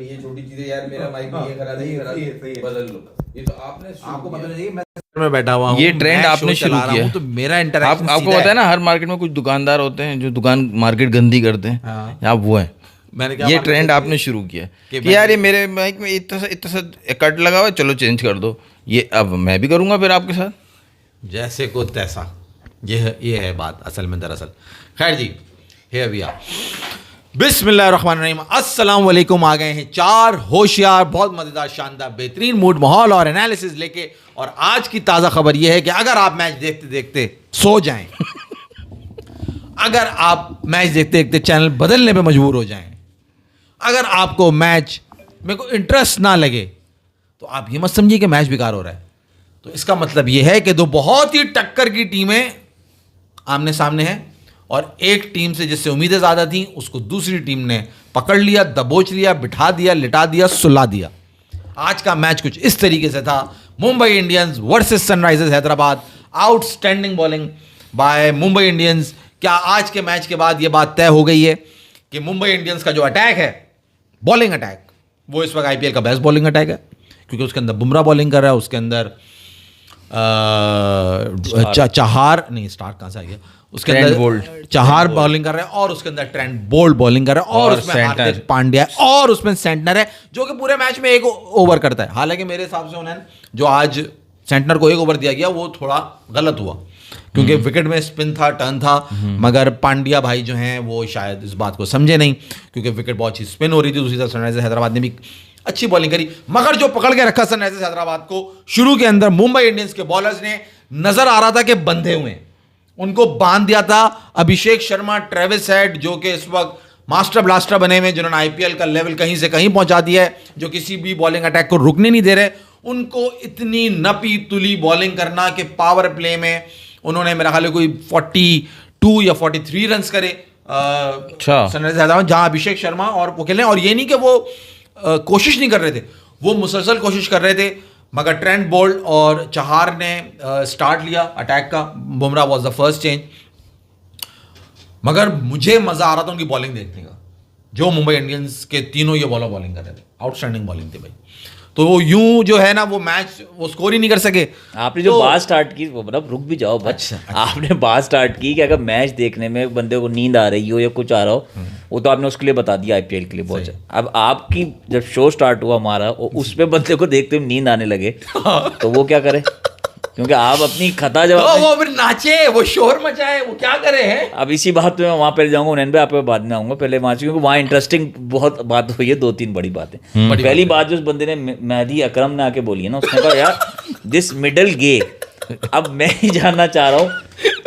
ये छोटी चीजें यार, मेरा माइक ये खराब है, ये खराब है, बदल लो। ये तो आपको पता नहीं, मैं बैठा हुआ हूँ, ये ट्रेंड आपने शुरू किया तो मेरा इंटरेक्शन आपको पता है ना, हर मार्केट में कुछ दुकानदार होते हैं जो दुकान मार्केट गंदी करते हैं। हाँ। आप वो है, मैंने क्या ये ट्रेंड आपने शुरू किया कि यार ये मेरे माइक में इतना सा कट लगा हुआ है, चलो चेंज कर दो। ये अब मैं भी करूँगा फिर आपके साथ, जैसे को तैसा। ये है बात असल में, दरअसल। खैर जी, हे भैया, बिस्मिल्लाहिर्रहमानिर्रहीम, अस्सलाम वालेकुम। आ गए हैं चार होशियार, बहुत मजेदार, शानदार, बेहतरीन मूड, माहौल और एनालिसिस लेके। और आज की ताज़ा खबर यह है कि अगर आप मैच देखते देखते सो जाएं अगर आप मैच देखते देखते चैनल बदलने पे मजबूर हो जाएं, अगर आपको मैच में कोई इंटरेस्ट ना लगे, तो आप ये मत समझिए कि मैच बेकार हो रहा है। तो इसका मतलब यह है कि दो बहुत ही टक्कर की टीमें आमने सामने हैं, और एक टीम से जिससे उम्मीदें ज़्यादा थी उसको दूसरी टीम ने पकड़ लिया, दबोच लिया, बिठा दिया, लिटा दिया, सुला दिया। आज का मैच कुछ इस तरीके से था। Mumbai Indians versus Sunrisers Hyderabad. Outstanding bowling bye Mumbai Indians. क्या आज के मैच के बाद यह बात तय हो गई है कि मुंबई इंडियंस का जो अटैक है, बॉलिंग अटैक, वो इस वक्त आईपीएल का बेस्ट बॉलिंग अटैक है? क्योंकि उसके अंदर बुमराह बॉलिंग कर रहा है, उसके अंदर चाहार नहीं, स्टार्ट कहां से आ गया, उसके अंदर चाहार बॉलिंग कर रहे हैं, और उसके अंदर ट्रेंट बोल्ट बॉलिंग कर रहे हैं, और उसमें हार्दिक पांड्या है, और उसमें सेंटनर है जो कि पूरे मैच में एक ओवर करता है। हालांकि मेरे हिसाब से उन्हें जो आज सेंटनर को एक ओवर दिया गया वो थोड़ा गलत हुआ, क्योंकि विकेट में स्पिन था, टर्न था, मगर पांड्या भाई जो हैं वो शायद इस बात को समझे नहीं, क्योंकि विकेट बहुत अच्छी स्पिन हो रही थी। दूसरी तरफ सनराइजर्स हैदराबाद ने भी अच्छी बॉलिंग करी, मगर जो पकड़ के रखा सनराइजर्स हैदराबाद को शुरू के अंदर मुंबई इंडियंस के बॉलर्स ने, नजर आ रहा था कि बंधे हुए, उनको बांध दिया था। अभिषेक शर्मा, ट्रेविस हेड, जो कि इस वक्त मास्टर ब्लास्टर बने हुए, जिन्होंने आईपीएल का लेवल कहीं से कहीं पहुंचा दिया है, जो किसी भी बॉलिंग अटैक को रुकने नहीं दे रहे, उनको इतनी नपी तुली बॉलिंग करना कि पावर प्ले में उन्होंने मेरा ख्याल है कोई 42 या 43 रन करे सनराइजर्स हैदराबाद, जहां अभिषेक शर्मा और वो खेले। और ये नहीं कि वो कोशिश नहीं कर रहे थे, वो मुसलसल कोशिश कर रहे थे, मगर ट्रेंट बोल्ट और चाहार ने स्टार्ट लिया अटैक का। Bumrah was the first change, मगर मुझे मजा आ रहा था उनकी बॉलिंग देखने का। जो मुंबई इंडियंस के तीनों ये बॉलर बॉलिंग कर रहे थे, आउटस्टैंडिंग बॉलिंग थी भाई। तो वो यूं जो है ना, वो मैच वो स्कोर ही नहीं कर सके। आपने जो बात स्टार्ट की, वो मतलब रुक भी जाओ। अच्छा। आपने बात स्टार्ट की कि अगर मैच देखने में बंदे को नींद आ रही हो या कुछ आ रहा हो, वो तो आपने उसके लिए बता दिया, आईपीएल के लिए बहुत अच्छा। अब आपकी जब शो स्टार्ट हुआ हमारा, और उसमें बंदे को देखते हुए नींद आने लगे, तो वो क्या करे? क्योंकि आप अपनी खता जब वो फिर नाचे, वो शोर मचाए, वो क्या करे हैं? अब इसी बात पे मैं वहाँ पे जाऊँगा, उन्हें आप बाद में आऊँगा, पहले वहाँ, क्योंकि वहाँ इंटरेस्टिंग बहुत बात हुई है, 2-3 बड़ी बातें। पहली बात जो उस बंदे ने, मेहदी अकरम ने आके बोली है ना, उसने कहा यार दिस मिडल गे। अब मैं ही जानना चाह रहा हूँ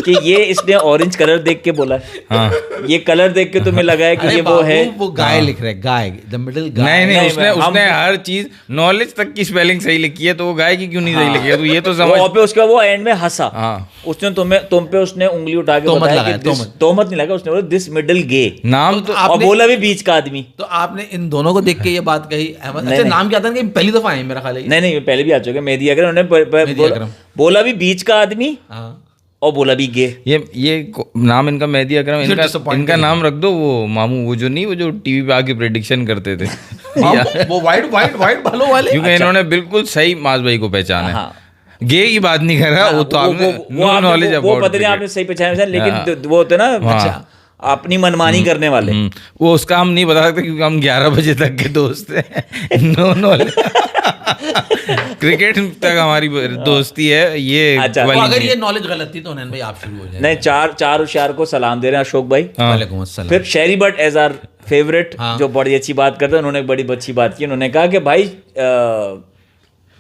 कि ये इसने ऑरेंज कलर देख के बोला है, हाँ। ये कलर देख के तुम्हें लगा है कि ये वो है, वो गाय लिख रहा है, गाय, द मिडिल गाय। नहीं, उसने हर चीज नॉलेज तक की स्पेलिंग सही लिखी है, तो वो गाय की क्यों नहीं सही लिखी है? तो ये तो समझ। पे उसका वो एंड में हंसा, उसने तुम पे उसने उंगली उठा के बताया कि तोहमत नहीं लगा, उसने बोला दिस मिडिल गे नाम, तो और बोला भी बीच का आदमी। तो आपने इन दोनों को देख के ये बात कही? अच्छा, नाम क्या था? पहली दफा है मेरा ख्याल है। नहीं, पहले भी आ चुके, मेहदी अकरम, उन्होंने बोला भी बीच का आदमी और बोला भी गे। ये नाम इनका मेहदी अकरम, इनका नाम रख दो वो मामू, वो जो नहीं, वो जो टीवी पे आके प्रेडिक्शन करते थे वो वाइट बालों वाले। क्योंकि इन्होंने बिल्कुल सही मास भाई को पहचाना है। गे की बात नहीं कर रहा, वो तो आपने नॉलेज, वो पता नहीं आपने सही पहचाना, लेकिन वो होते ना अपनी मनमानी करने वाले, वो उसका हम नहीं बता सकते, क्योंकि हम 11 बजे तक के दोस्त हैं। नो नॉलेज क्रिकेट तक हमारी दोस्ती है ये। अच्छा, तो अगर ये नॉलेज गलत थी तो नैन भाई आप शुरू हो जाए। नहीं, चार होशियार को सलाम दे रहे हैं अशोक भाई, वालेकुम अस्सलाम। फिर शेरी बट एज आर फेवरेट, जो बड़ी अच्छी बात करते हैं, उन्होंने बड़ी अच्छी बात की। उन्होंने कहा कि भाई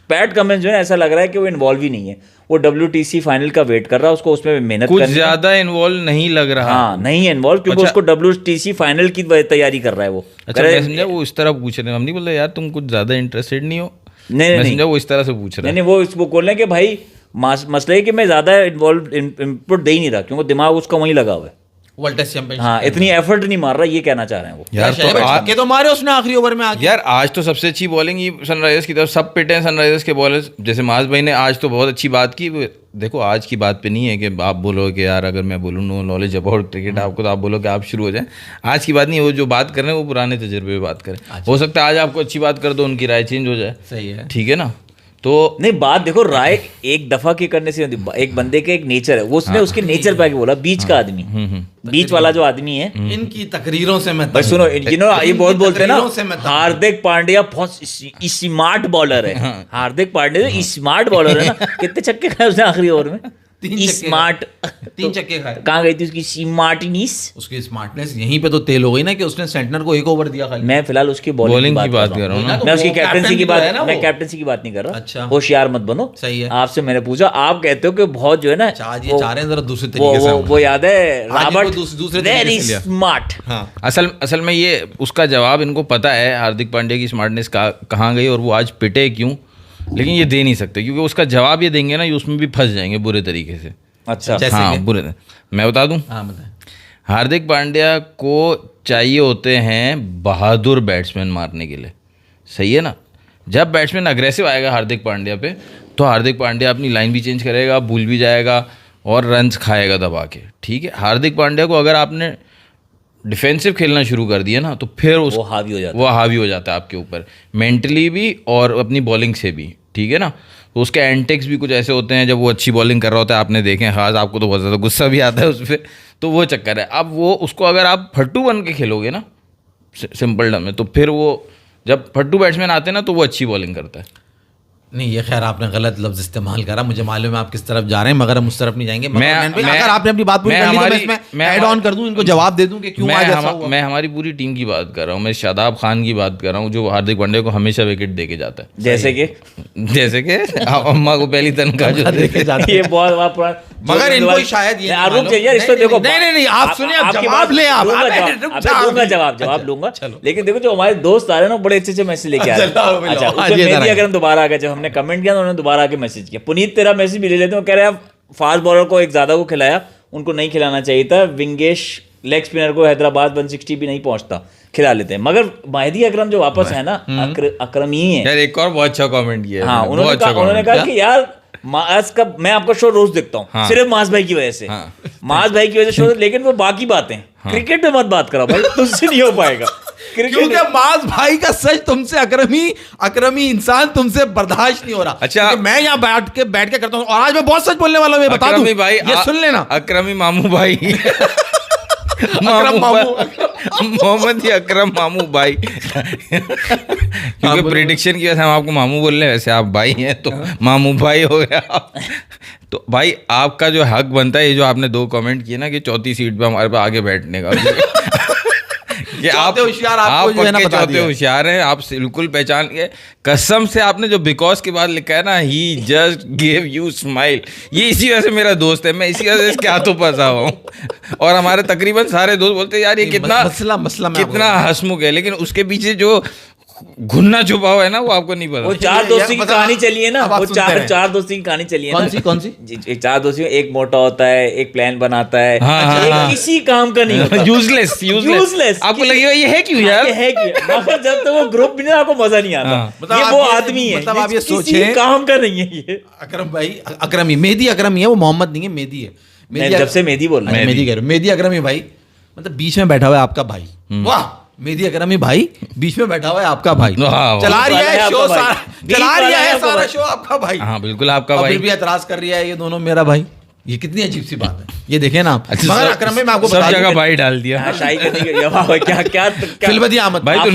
पैट कमिंस जो है, ऐसा लग रहा है कि वो इन्वॉल्व ही नहीं है, वो WTC फाइनल का वेट कर रहा है, उसको उसमें मेहनत कुछ ज्यादा इन्वॉल्व नहीं लग रहा। हाँ, नहीं इन्वॉल्व, क्योंकि उसको WTC फाइनल की तैयारी कर रहा है वो। अच्छा, मैं समझा वो इस तरह पूछ रहे हैं, हम नहीं बोल रहे यार तुम कुछ ज्यादा इंटरेस्टेड नहीं हो। नहीं, वो इस तरह से पूछ रहे हैं। नहीं, वो बोल रहे हैं कि भाई मसला है कि मैं ज्यादा इन्वॉल्व इनपुट दे ही नहीं रहा, क्योंकि दिमाग उसका वहीं लगा हुआ है। World test championship. हाँ, इतनी एफर्ट नहीं मार रहा, ये कहना चाह रहे हैं वो। यार छक्के तो मारे उसने आखिरी ओवर में आके। यार आज तो सबसे अच्छी बॉलिंग ही सनराइजर्स की तरफ, सब पिटे हैं सनराइजर्स के बॉलर्स। जैसे माज भाई ने आज तो बहुत अच्छी बात की। देखो आज की बात पे नहीं है कि आप बोलो कि यार अगर मैं बोलूँ नो नॉलेज अबाउट क्रिकेट आपको, तो आप बोलो कि आप शुरू हो जाएं। आज की बात नहीं है, वो जो बात कर रहे हैं वो पुराने तजुर्बे पे बात करें। हो सकता है आज आपको अच्छी बात कर दो, उनकी राय चेंज हो जाए। सही है, ठीक है ना। तो नहीं, बात देखो, राय एक दफा के करने से नहीं होती। एक बंदे के एक नेचर है, वो उसने उसके नेचर पे आके बोला। बीच का आदमी, बीच वाला जो आदमी है, इनकी तकरीरों से मैं भाई सुनो, ये बहुत बोलते हैं ना, हार्दिक पांड्या बहुत स्मार्ट बॉलर है। हार्दिक पांड्या स्मार्ट बॉलर है ना, कितने छक्के खाए उसने आखिरी ओवर में? स्मार्ट, 3 छक्के खाए। कहाँ गई थी उसकी स्मार्टनेस? उसकी स्मार्टनेस यहीं पे तो तेल हो गई ना कि उसने सेंटनर को 1 ओवर दिया खाली। मैं फिलहाल उसकी बॉलिंग की बात कर रहा हूँ ना, मैं उसकी कैप्टनसी की बात, मैं कैप्टनसी की बात नहीं कर रहा। अच्छा, होशियार मत बनो। सही है। आपसे मैंने पूछा, आप कहते हो कि बहुत जो है ना, चाह रहे हैं जरा दूसरे तरीके से। वो याद है रॉबर्ट, दूसरे वेरी स्मार्ट। असल में ये उसका जवाब इनको पता है, हार्दिक पांड्या की स्मार्टनेस कहाँ गई और वो आज पिटे क्यों, लेकिन ये दे नहीं सकते क्योंकि उसका जवाब ये देंगे ना, ये उसमें भी फंस जाएंगे बुरे तरीके से। अच्छा, हाँ बुरे, मैं बता दूं। हाँ बताएं। हार्दिक पांड्या को चाहिए होते हैं बहादुर बैट्समैन मारने के लिए, सही है ना। जब बैट्समैन अग्रेसिव आएगा हार्दिक पांड्या पे, तो हार्दिक पांड्या अपनी लाइन भी चेंज करेगा, भूल भी जाएगा और रन्स खाएगा दबा के। ठीक है, हार्दिक पांड्या को अगर आपने डिफेंसिव खेलना शुरू कर दिया ना, तो फिर वो हावी हो जाता है आपके ऊपर, मेंटली भी और अपनी बॉलिंग से भी। ठीक है ना। तो उसके एंटिक्स भी कुछ ऐसे होते हैं जब वो अच्छी बॉलिंग कर रहा होता है, आपने देखे हैं, खास आपको तो बहुत ज़्यादा गुस्सा भी आता है उस पर। तो वो चक्कर है। अब वो उसको अगर आप फट्टू बन के खेलोगे ना, सिंपल टर्म में, तो फिर वो जब फट्टू बैट्समैन आते हैं ना, तो वो अच्छी बॉलिंग करता है। नहीं, ये खैर आपने गलत लफ्ज इस्तेमाल करा, मुझे मालूम है आप किस तरफ जा रहे हैं, मगर हम उस तरफ नहीं जाएंगे। अगर आपने अपनी बात पूरी कर ली तो मैं इसमें ऐड ऑन कर दूं, इनको जवाब दे दूं कि क्यों आज ऐसा हुआ। मैं हमारी पूरी टीम की बात कर रहा हूँ, मैं शादाब खान की बात कर रहा हूँ, जो हार्दिक पांड्या को हमेशा विकेट दे के जाता है। जैसे कि अम्मा को पहली तनख्वाह जो देके जाता है। ये बहुत पुराना, मगर इनको शायद ये यार इसको देखो, नहीं आप सुनिए, आप जवाब ले, आप जवाब लूंगा। लेकिन देखो, जो हमारे दोस्त आ रहे हैं ना, बड़े अच्छे मैसेज लेके आ रहे हैं। अच्छा, उसमें अगर हम दोबारा आ गए, जब हमने कमेंट किया तो उन्होंने दोबारा आके मैसेज किया। पुनीत तेरा मैसेज भी ले लेते हैं, कह रहे हैं फास्ट बॉलर को एक ज्यादा को खिलाया, उनको नहीं खिलाना चाहिए था। विंगेश लेग स्पिनर को हैदराबाद 160 भी नहीं पहुंचता, खिला लेते हैं। मगर मेहदी अकरम जो वापस है ना, अकरम ही है यार। एक और बहुत अच्छा कमेंट किया। हाँ, उन्होंने कहा कि यार माज का मैं आपका शो रोज देखता हूँ। हाँ। सिर्फ माज भाई की वजह से। हाँ। माज भाई की वजह से शो, लेकिन वो बाकी बातें क्रिकेट में मत बात करो भाई, तुमसे नहीं हो पाएगा। क्योंकि माज भाई का सच तुमसे, अकरमी इंसान तुमसे बर्दाश्त नहीं हो रहा। अच्छा, मैं यहाँ बैठ के करता हूँ, और आज मैं बहुत सच बोलने वाला हूँ, बता दूं भाई, ये सुन लेना। अकरमी मामू भाई, मोहम्मद अकरम मामू भाई। क्योंकि प्रेडिक्शन की वजह से हम आपको मामू बोल रहे हैं, वैसे आप भाई हैं तो मामू भाई हो गया। तो भाई आपका जो हक बनता है, ये जो आपने 2 कमेंट किए ना कि 4थी सीट पे हमारे पास आगे बैठने का, कि आप चौथे होशियार हैं, आप बिल्कुल पहचान गए। कसम से आपने जो बिकॉज के बाद लिखा है ना, ही जस्ट गिव यू स्माइल, ये इसी वजह से मेरा दोस्त है, मैं इसी वजह से इसके हाथों फंसा हुआ हूँ। और हमारे तकरीबन सारे दोस्त बोलते हैं यार ये कितना कितना हंसमुख है, लेकिन उसके पीछे जो घुन्ना छुपा हुआ है ना, वो आपको नहीं पता। वो 4 दोस्ती की कहानी चली है ना, वो 4 दोस्ती की कहानी चली है। कौन सी? 4 दोस्ती में एक मोटा होता है, एक प्लान बनाता है, किसी काम का नहीं होता, यूजलेस। आपको लगेगा ये है क्यों यार, ये है क्यों? मगर जब तक वो ग्रुप में आपको मजा नहीं आता। ये वो आदमी है, मतलब आप ये सोचे काम का नहीं है ये। अकरम भाई, अकरमी, मेहदी अकरमी है, वो मोहम्मद नहीं है, मेहदी है। जब से मेहदी बोल रहा है, मेहदी कह रहा हूं, मेहदी अकरमी भाई, मतलब बीच में बैठा हुआ है आपका भाई। वाह, मेहदी अकरमी भाई बीच में बैठा हुआ है आपका भाई, चला रही है शो सारा शो आपका भाई। हाँ बिल्कुल आपका भाई, फिर भी एतराज कर रहा है ये दोनों मेरा भाई। ये कितनी अजीब सी बात है, ये देखें ना आप। मगर अकरम में मैं आपको सब जगह भाई डाल दिया। शाही करने के क्या फिल्मती आमद भाई, तू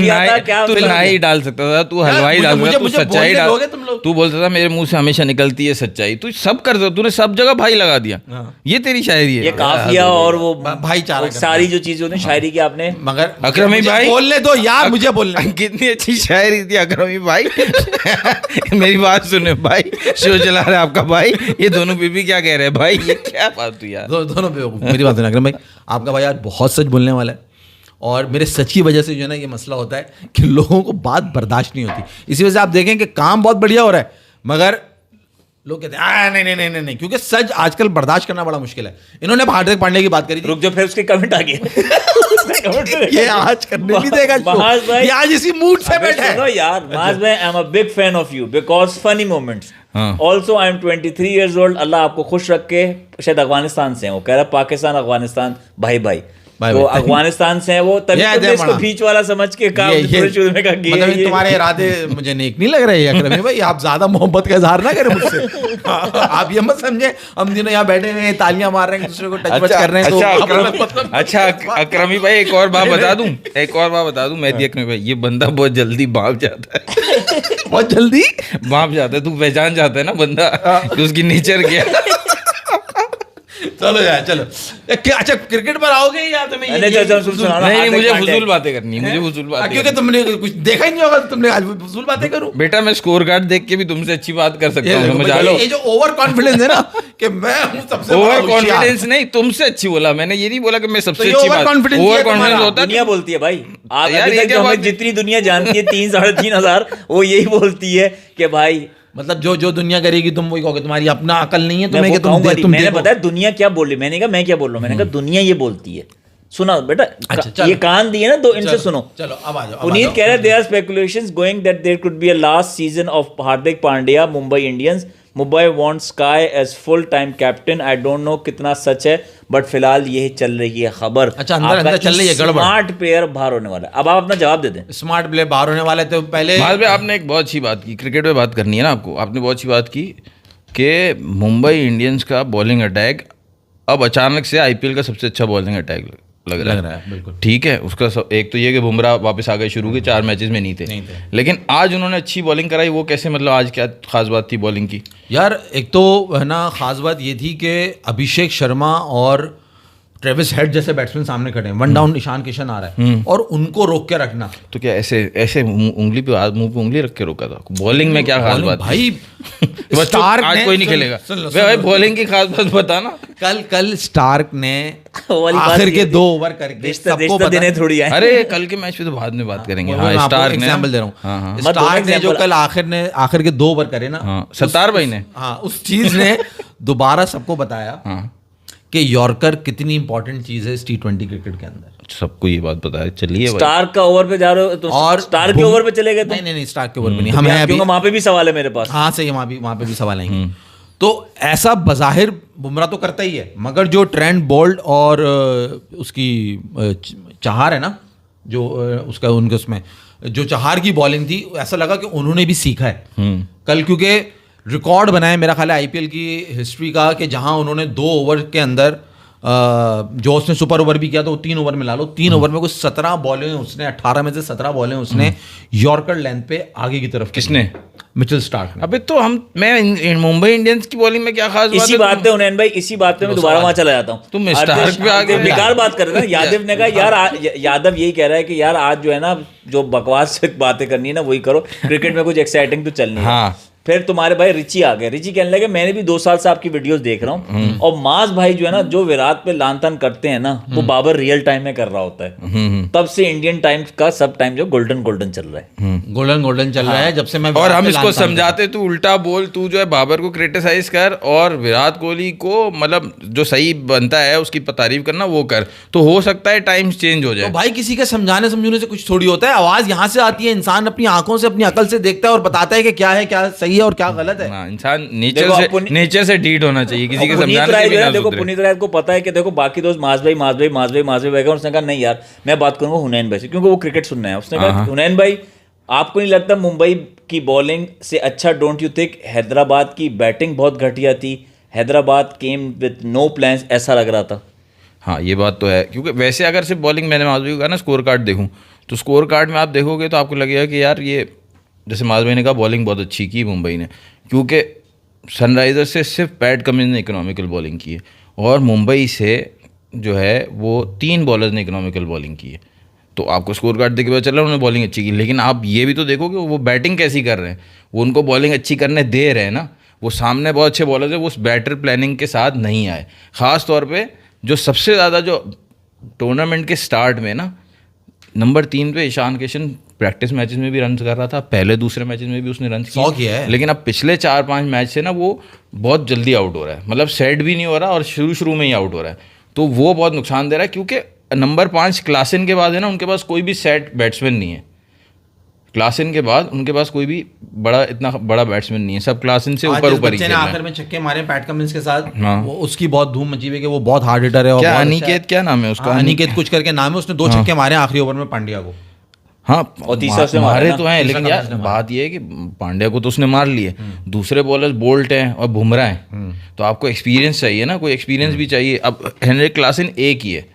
नहीं डाल सकता था, तू हलवाई डाल सकता था, तू सच्चाई डाल, तू बोलता था मेरे मुंह से हमेशा निकलती है सच्चाई, तू सब कर सकता, तूने सब जगह भाई लगा दिया। ये तेरी शायरी है, ये काफिया और वो भाईचारा, सारी जो चीजें होती है शायरी की आपने। मगर अकरमी भाई बोलने दो यार, मुझे बोलने। कितनी अच्छी शायरी थी अकरमी भाई। मेरी बात सुने भाई, शो चला रहा है आपका भाई, ये दोनों बीबी क्या कह रहे हैं भाई, ये क्या बात यार। दोनों मेरी बात सुना अकरम भाई, आपका भाई यार बहुत सच बोलने वाला है, और मेरे सच की वजह से जो है ना ये मसला होता है कि लोगों को बात बर्दाश्त नहीं होती। इसी वजह से आप देखें कि काम बहुत बढ़िया हो रहा है, मगर लोग कहते हैं नहीं नहीं नहीं नहीं नहीं, क्योंकि सच आजकल बर्दाश्त करना बड़ा मुश्किल है। इन्होंने हार्दिक पांड्या की बात करी थी, रुक जो फिर उसके कमेंट आ गए ये आज करने नहीं देगा show। महाज भाई, ये आज इसी मूड से बैठा सुनो है यार, माज भाई, I am a big fan of you because funny moments. Also I am 23 years old। अल्लाह आपको खुश रखे। शायद अफगानिस्तान से हैं वो, कह रहा पाकिस्तान अफगानिस्तान भाई भाई, भाई तो भाई। अफगानिस्तान से है वो, तभी ये तुमने इसको बड़ा। बीच वाला समझ के काम शुरू में कहा मतलब तुम्हारे इरादे मुझे नेक नहीं लग रहे हैं अकरमी भाई, आप ज्यादा मोहब्बत का इजहार ना करें मुझसे। आप ये मत समझे हम दिनों यहाँ बैठे हुए हैं, तालियां मार रहे हैं, एक दूसरे को टच वच कर रहे हैं, तो अच्छा अकरमी भाई एक और बात बता दूं मेहदी अकरमी भाई, ये बंदा बहुत जल्दी भाप जाता है। बहुत जल्दी भाप जाता है, तू पहचान जाता है ना बंदा कि उसकी नेचर क्या है। चलो यार चलो। अच्छा क्रिकेट पर आओगे या तुम्हें नहीं मुझे फजूल बातें करनी है, मुझे फजूल बातें, क्योंकि तुमने कुछ देखा ही नहीं होगा, तुमने आज फजूल बातें करूं। बेटा मैं स्कोर कार्ड देख के भी तुमसे अच्छी बात कर सकता हूँ, समझ आ लो। ये जो ओवर कॉन्फिडेंस है ना कि मैं हूं सबसे ओवर कॉन्फिडेंस नहीं, तुमसे अच्छी बोला मैंने, ये नहीं बोला कि मैं सबसे तो ये अच्छी over बात। confidence ओवर है कॉन्फिडेंस तुम्हारा। होता है दुनिया बोलती है भाई, आप यार, अभी ये तक क्या जो हमें बात- जितनी दुनिया जानती है 3-3.5 वो यही बोलती है कि भाई, मतलब जो दुनिया करेगी तुम वही कहोगे, तुम्हारी अपना अकल नहीं है मैं तुम्हें वो कि तुम कहूंगा नहीं। तुम मैंने देखो। बताया दुनिया क्या बोल रही, मैंने कहा मैं क्या बोल रहा हूँ, मैंने कहा दुनिया ये बोलती है। सुना बेटा, अच्छा, चलो। ये कान दिए ना दो, इनसे सुनो। चलो अब आ जाओ, अब आ पुनीत जाओ। कह रहे हैं, there are speculations going that there could be a last season of Hardik Pandya, Mumbai Indians. Mumbai wants Sky as full time captain. I don't know कितना सच है, बट फिलहाल यही चल रही है खबर। अच्छा, अंदर चल रही है गड़बड़। स्मार्ट प्लेयर बाहर होने वाला है। अब आप अपना जवाब दे दें। स्मार्ट प्लेयर बाहर होने वाले तो पहले माल भाई आपने एक बहुत अच्छी बात की, क्रिकेट में बात करनी है ना आपको, आपने बहुत अच्छी बात की कि मुंबई इंडियंस का बॉलिंग अटैक अब अचानक से आईपीएल का सबसे अच्छा बॉलिंग अटैक लग रहा है। बिल्कुल ठीक है, उसका एक तो ये कि बुमराह वापस आ गए, शुरू के 4 मैचेस में नहीं थे, लेकिन आज उन्होंने अच्छी बॉलिंग कराई। वो कैसे, मतलब आज क्या खास बात थी बॉलिंग की? यार एक तो है ना खास बात ये थी कि अभिषेक शर्मा और ट्रेविस हेड जैसे बैट्समैन सामने खड़े हैं, वन डाउन ईशान किशन आ रहा है और उनको रोक के रखना। तो क्या ऐसे उंगली पे मुंह पे उंगली रख के रोका था? बॉलिंग में क्या खास बात थी? भाई स्टार्क आज कोई नहीं खेलेगा भाई, बॉलिंग की खास बात बताना। कल स्टार्क ने वाली बात आखिर ये के थी। 2 ओवर करके रिश्ता सबको पता देने थोड़ी आए। अरे कल के मैच पे तो बाद में बात करेंगे। हाँ, स्टार्क ने एग्जांपल दे रहा हाँ, हूँ, हाँ। स्टार्क ने जो कल आखिर के 2 ओवर करे ना, हाँ, सत्तार भाई ने, हाँ उस चीज ने दोबारा सबको बताया हाँ, कि यॉर्कर कितनी इंपॉर्टेंट चीज है इस T20 क्रिकेट के अंदर। सबको ये बात बताया। चलिए भाई, स्टार्क का ओवर पे जा रहे हो तो और स्टार के ओवर पे चले गए तुम? नहीं स्टार्क के ओवर पे नहीं, हम हैं अभी, क्योंकि वहां पे भी सवाल है मेरे पास। हाँ सही है, वहाँ पे भी सवाल आएंगे। तो ऐसा बज़ाहिर बुमराह तो करता ही है, मगर जो ट्रेंट बोल्ट और उसकी चाहार है ना, जो उसका उनके उसमें जो चाहार की बॉलिंग थी, ऐसा लगा कि उन्होंने भी सीखा है कल, क्योंकि रिकॉर्ड बनाया मेरा ख्याल है आईपीएल की हिस्ट्री का, कि जहां उन्होंने 2 ओवर के अंदर जो उसने सुपर ओवर भी किया तो 3 ओवर में ला लो, 3 ओवर में कुछ 17 बॉलें उसने, 18 में से 17 बॉलें उसने यॉर्कर लेंथ पे आगे की तरफ। किसने? मिचेल स्टार्क ने। अबे तो मैं मुंबई इंडियंस की बॉलिंग में क्या खास बात इसी है? बात पे हुनैन भाई, इसी बात पे मैं दोबारा वहां चला जाता हूँ। तुम स्टार्क पे आ गए। बेकार बात कर रहे थे। यादव ने कहा यार, यादव यही कह रहा है कि यार आज जो है ना, जो बकवास बातें करनी है ना वही करो, क्रिकेट में कुछ एक्साइटिंग तो चलनी है। हाँ। फिर तुम्हारे भाई रिची आ गए। रिची कहने लगे मैंने भी 2 साल से आपकी वीडियोस देख रहा हूँ, और मास भाई जो है ना, जो विराट पे लान तान करते हैं ना, वो बाबर रियल टाइम में कर रहा होता है। तब से इंडियन टाइम का सब टाइम जो गोल्डन चल रहा है, गोल्डन चल रहा है जब से मैं, और हम इसको समझाते, तू उल्टा बोल, तू जो है बाबर को क्रिटिसाइज कर और विराट कोहली को मतलब जो सही बनता है उसकी तारीफ करना वो कर, तो हो सकता है टाइम्स चेंज हो जाए। तो भाई किसी के समझाने समझाने से कुछ थोड़ी होता है, आवाज यहाँ से आती है, इंसान अपनी आंखों से अपनी अकल से देखता है और बताता है कि क्या है, क्या सही है और क्या गलत है। हाँ, इंसान नेचर से डीट होना चाहिए, किसी के समझाने के बिना देखो सुधरे। पुनीत राय को पता है कि देखो बाकी दोस्त मास भाई बैठे, उसने कहा नहीं यार मैं बात करूंगा हुनैन भाई से, क्योंकि वो क्रिकेट सुनना है। उसने कहा हुनैन भाई आपको नहीं लगता मुंबई की बॉलिंग से अच्छा, डोंट यू थिंक हैदराबाद की बैटिंग बहुत घटिया थी, Hyderabad came with no plans, ऐसा लग रहा था। हाँ ये बात तो है, क्योंकि वैसे अगर सिर्फ बॉलिंग, मैंने माधवी को कहा ना स्कोर कार्ड देखूं, तो स्कोर कार्ड में आप देखोगे तो आपको लगेगा कि यार ये, जैसे माधवी ने कहा बॉलिंग बहुत अच्छी की मुंबई ने, क्योंकि सनराइजर्स से सिर्फ पैट कमिंस ने इकोनॉमिकल बॉलिंग की है, और मुंबई से जो है वो 3 बॉलर्स ने इकोनॉमिकल बॉलिंग की है। तो आपको स्कोर कार्ड देख के पता चल रहा है उन्होंने बॉलिंग अच्छी की, लेकिन आप ये भी तो देखो कि वो बैटिंग कैसी कर रहे हैं, वो उनको बॉलिंग अच्छी करने दे रहे हैं ना, वो सामने बहुत अच्छे बॉलर्स है, वो उस बैटर प्लानिंग के साथ नहीं आए। ख़ास तौर पे जो सबसे ज़्यादा जो टूर्नामेंट के स्टार्ट में ना, नंबर 3 पे ईशान किशन प्रैक्टिस मैचेस में भी रन कर रहा था, पहले दूसरे मैचेस में भी उसने रन 100 किया है। लेकिन अब पिछले 4-5 मैच से ना वो बहुत जल्दी आउट हो रहा है, मतलब सेट भी नहीं हो रहा और शुरू में ही आउट हो रहा है, तो वो बहुत नुकसान दे रहा है। क्योंकि नंबर 5 क्लासन के बाद है ना, उनके पास कोई भी सेट बैट्समैन नहीं है। क्लासन के बाद उनके पास कोई भी इतना बड़ा बैट्समैन नहीं है, सब क्लासन से ऊपर ही खेल रहे हैं। आखिर में छक्के मारे पैट कमिंस के साथ, हाँ। वो उसकी बहुत धूम मची हुई है कि वो बहुत हार्ड हिटर है। क्या अनिकेत, क्या नाम है उसका? अनिकेत कुछ करके नाम है, उसने 2 छक्के मारे आखिरी ओवर में पांड्या को। हाँ, और तीसरा उसने मारे तो हैं, लेकिन यार बात ये है कि पांड्या को तो उसने मार लिए, दूसरे बॉलर्स बोल्ट हैं और बुमराह हैं, तो आपको एक्सपीरियंस चाहिए ना, कोई एक्सपीरियंस भी चाहिए। अब हेनरिक क्लासन एक ही है,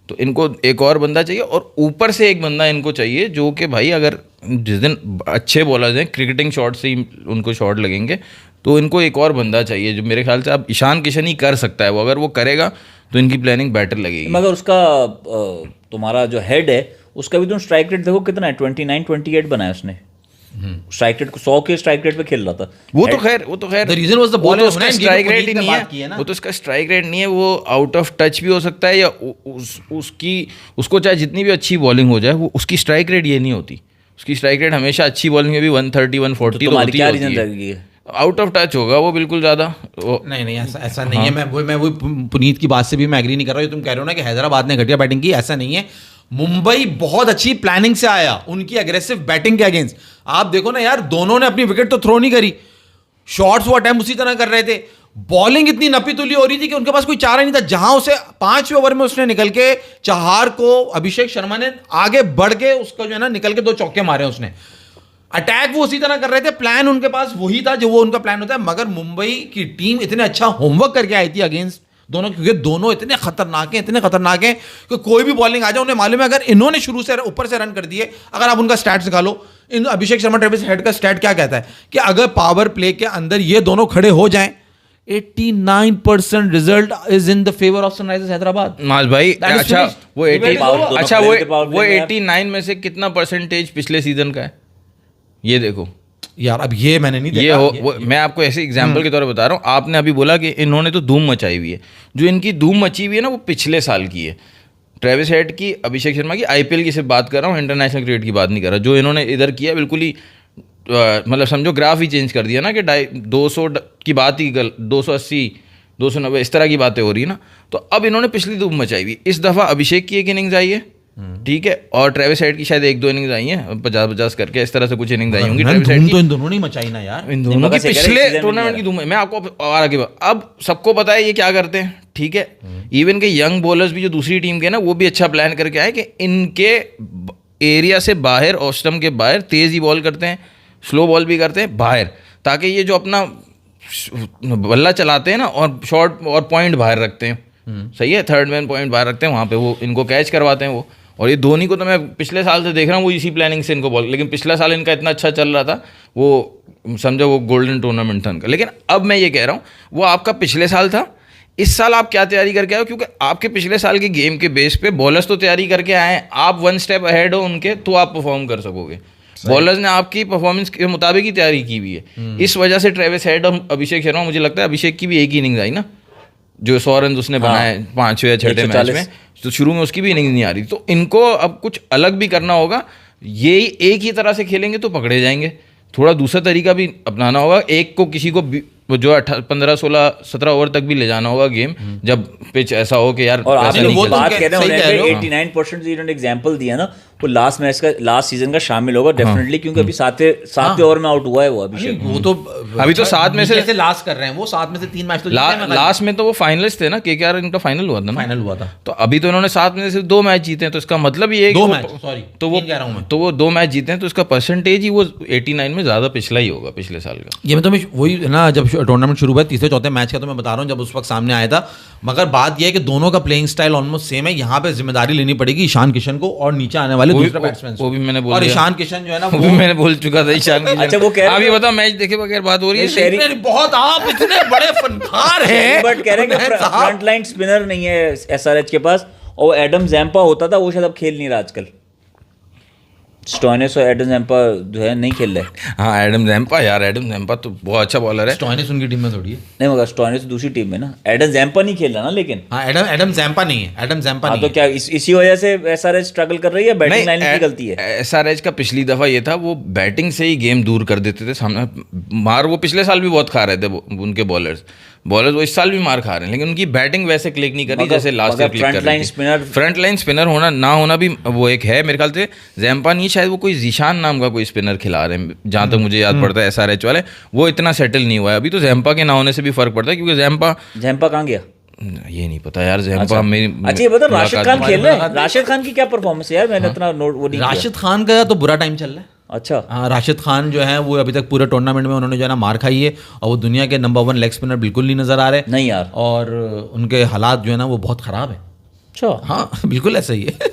तो इनको एक और बंदा चाहिए, और ऊपर से एक बंदा इनको चाहिए जो कि भाई अगर जिस दिन अच्छे बॉलर्स हैं, क्रिकेटिंग शॉट से ही उनको शॉट लगेंगे, तो इनको एक और बंदा चाहिए जो मेरे ख्याल से अब ईशान किशन ही कर सकता है। वो अगर वो करेगा तो इनकी प्लानिंग बेटर लगेगी। मगर उसका तुम्हारा जो हेड है उसका भी तुम स्ट्राइक रेट देखो कितना है, 29-28 बनाया उसने। स्ट्राइक रेट को 100 के स्ट्राइक रेट पे खेल रहा था। वो तो खैर The reason was the ball वो तो उसका स्ट्राइक रेट ही नहीं है, वो तो उसका स्ट्राइक रेट नहीं है, वो आउट ऑफ टच भी हो सकता है, या उसको चाहे जितनी भी अच्छी बॉलिंग हो जाए, वो उसकी स्ट्राइक रेट ये नहीं होती। उसकी स्ट्राइक रेट हमेशा अच्छी बॉलिंग में भी 130-140 तो होती है। आउट ऑफ टच होगा वो बिल्कुल ज़्यादा। नहीं ऐसा नहीं है। मैं वो पुनीत की बात से भी मैं एग्री नहीं कर रहा हूँ। तुम कह रहे हो ना कि हैदराबाद ने घटिया बैटिंग की, ऐसा नहीं है। मुंबई बहुत अच्छी प्लानिंग से आया उनकी एग्रेसिव बैटिंग के अगेंस्ट। आप देखो ना यार, दोनों ने अपनी विकेट तो थ्रो नहीं करी, शॉट्स वो अटेम्प्ट उसी तरह कर रहे थे, बॉलिंग इतनी नपी तुली हो रही थी कि उनके पास कोई चारा नहीं था। जहां उसे 5वें ओवर में उसने निकल के चहार को, अभिषेक शर्मा ने आगे बढ़ के उसका जो है ना निकल के 2 चौके मारे उसने। अटैक वो उसी तरह कर रहे थे, प्लान उनके पास वही था जो वो उनका प्लान होता है। मगर मुंबई की टीम इतने अच्छा होमवर्क करके आई थी अगेंस्ट दोनों, क्योंकि दोनों इतने खतरनाक हैं कि कोई भी बॉलिंग आ जाए उन्हें मालूम है अगर इन्होंने शुरू से ऊपर से रन कर दिए। अगर आप उनका स्टैट्स निकालो, इन अभिषेक शर्मा ट्रेविस हेड का स्टैट क्या कहता है कि अगर पावर प्ले के अंदर ये दोनों खड़े हो जाएं, 89% result is in the favour of Sunrisers Hyderabad. माज भाई, अच्छा वो 89 में से कितना परसेंटेज पिछले सीजन का है ये देखो यार। अब ये मैंने नहीं देखा, मैं आपको ऐसे एग्जांपल के तौर पर बता रहा हूँ। आपने अभी बोला कि इन्होंने तो धूम मचाई हुई है, जो इनकी धूम मची हुई है ना वो पिछले साल की है। ट्रेविस हेड की, अभिषेक शर्मा की, आईपीएल की सिर्फ बात कर रहा हूँ, इंटरनेशनल क्रिकेट की बात नहीं कर रहा। जो इन्होंने इधर किया बिल्कुल ही मतलब समझो ग्राफ ही चेंज कर दिया ना, कि 200 की बात ही 280 290 इस तरह की बातें हो रही है ना। तो अब इन्होंने पिछली धूम मचाई हुई। इस दफ़ा अभिषेक की एक इनिंग्स आई है, ठीक है, और ट्रेविस हेड की शायद 1-2 इनिंग्स आई हैं, 50-50 करके इस तरह से कुछ इनिंग्स आई होंगी। ट्रेविस हेड तो इन दोनों ने मचाई ना यार, इन दोनों की पिछले टूर्नामेंट की धूम है। मैं आपको और आगे अब सबको पता है ये क्या करते हैं, ठीक है। इवन के यंग बॉलर्स भी जो दूसरी टीम के ना, वो भी अच्छा प्लान करके आए कि इनके एरिया से बाहर, ऑफ स्टंप के बाहर तेज ही बॉल करते हैं, स्लो बॉल भी करते हैं बाहर, ताकि ये जो अपना बल्ला चलाते हैं ना और शॉर्ट और पॉइंट बाहर रखते हैं, सही है, थर्ड मैन पॉइंट बाहर रखते हैं, वहाँ पे वो इनको कैच करवाते हैं वो। और ये धोनी को तो मैं पिछले साल से देख रहा हूँ, वो इसी प्लानिंग से इनको बॉल, लेकिन पिछला साल इनका इतना अच्छा चल रहा था, वो समझो वो गोल्डन टूर्नामेंट था इनका। लेकिन अब मैं ये कह रहा हूँ, वो आपका पिछले साल था, इस साल आप क्या तैयारी करके आए हो? क्योंकि आपके पिछले साल के गेम के बेस पे बॉलर्स तो तैयारी करके आए हैं, आप 1 स्टेप अहेड हो उनके, तो आप परफॉर्म कर सकोगे। बॉलर्स ने आपकी परफॉर्मेंस के मुताबिक ही तैयारी की हुई है। इस वजह से ट्रेविस हेड और अभिषेक शर्मा, मुझे लगता है अभिषेक की भी एक ही इनिंग्स आई ना, जो 100 रन उसने बनाए 5वें या 6ठे मैच में, तो शुरू में उसकी भी इनिंग्स नहीं आ रही। तो इनको अब कुछ अलग भी करना होगा। ये एक ही तरह से खेलेंगे तो पकड़े जाएंगे, थोड़ा दूसरा तरीका भी अपनाना होगा। एक को किसी को जो 15, 16, 17 ओवर तक भी ले जाना होगा गेम, जब पिच ऐसा हो कि यार। और आप वो बात कह रहे हैं 89% जिन्होंने एग्जांपल दिया ना, वो लास्ट मैच का, लास्ट सीजन का शामिल होगा डेफिनेटली, क्योंकि अभी 7वें ओवर में आउट हुआ है वो अभिषेक। वो तो अभी तो 7 में से लास्ट कर रहे हैं वो, 7 में से 3 मैच तो लास्ट में तो वो फाइनलिस्ट थे ना, केकेआर इनका फाइनल हुआ था ना, फाइनल हुआ था। तो अभी तो इन्होंने 7 में से 2 मैच जीते हैं, तो इसका मतलब ये 2 मैच, सॉरी, तो वो कह रहा हूँ मैं, तो वो 2 मैच जीते हैं, तो इसका परसेंटेज ही वो 89 में ज्यादा पिछला ही होगा, पिछले साल का। ये मैं तो वही ना, जब टूर्नामेंट शुरू हुआ 3 चौथे मैच का, तो मैं बता रहा हूँ जब उस वक्त सामने आया था। मगर बात यह है कि दोनों का प्लेइंग स्टाइल ऑलमोस्ट सेम है। यहाँ पे जिम्मेदारी लेनी पड़ेगी ईशान किशन को और नीचे आने वाले दूसरे बैट्समैन को। वो भी मैंने बोल और ईशान किशन जो है ना, वो भी मैंने बोल चुका था ईशान किशन। अच्छा, वो कह रहे हैं, अभी बताओ मैच देखे बगैर बात हो रही है, बहुत आप इतने बड़े फनकार हैं, बट कह रहे हैं कि फ्रंट लाइन स्पिनर नहीं है एसआरएच के पास, और एडम जैम्पा होता था, वो शायद अब खेल नहीं रहा आजकल। स्टोइनिस और एडम जैम्पा जो है नहीं खेल रहे। हाँ एडम जैम्पा यार, एडम जैम्पा तो बहुत अच्छा बॉलर है। स्टोइनिस उनकी टीम में थोड़ी है। नहीं मगर स्टोइनिस दूसरी टीम में ना, एडम जैम्पा नहीं खेल रहा ना लेकिन। हाँ एडम जैम्पा नहीं है, एडम जैम्पा हाँ नहीं तो क्या इसी वजह से एसआरएच स्ट्रगल कर रही है, बैटिंग लाइन की गलती है? एसआरएच का पिछली दफा ये था, वो बैटिंग से ही गेम दूर कर देते थे सामने। मार वो पिछले साल भी बहुत खा रहे थे उनके बॉलर्स वो इस साल भी मार खा रहे हैं, लेकिन उनकी बैटिंग वैसे क्लिक नहीं कर रही जैसे लास्ट ईयर क्लिक कर रही थी। फ्रंट लाइन स्पिनर होना ना होना भी वो एक है मेरे ख्याल से। जैम्पा नहीं, शायद वो कोई जीशान नाम का कोई स्पिनर खिला रहे हैं जहाँ तक मुझे याद पड़ता है एसआरएच वाले। वो इतना सेटल नहीं हुआ है अभी, तो जैम्पा के ना होने से भी फर्क पड़ता है, क्योंकि जैम्पा कहाँ गया ये नहीं पता यार। जैम्पा मेरी अच्छा ये बता, राशिद खान खेल रहे हैं? राशिद खान की क्या परफॉर्मेंस है यार, मैंने इतना नोट वो नहीं किया। राशिद खान का तो बुरा टाइम चल रहा है। अच्छा हाँ, राशिद खान जो है वो अभी तक पूरे टूर्नामेंट में उन्होंने जो है ना मार खाई है, और वो दुनिया के नंबर 1 लेग स्पिनर बिल्कुल नहीं नजर आ रहे नहीं यार, और उनके हालात जो है ना वो बहुत खराब है। अच्छा हाँ बिल्कुल ऐसा ही है।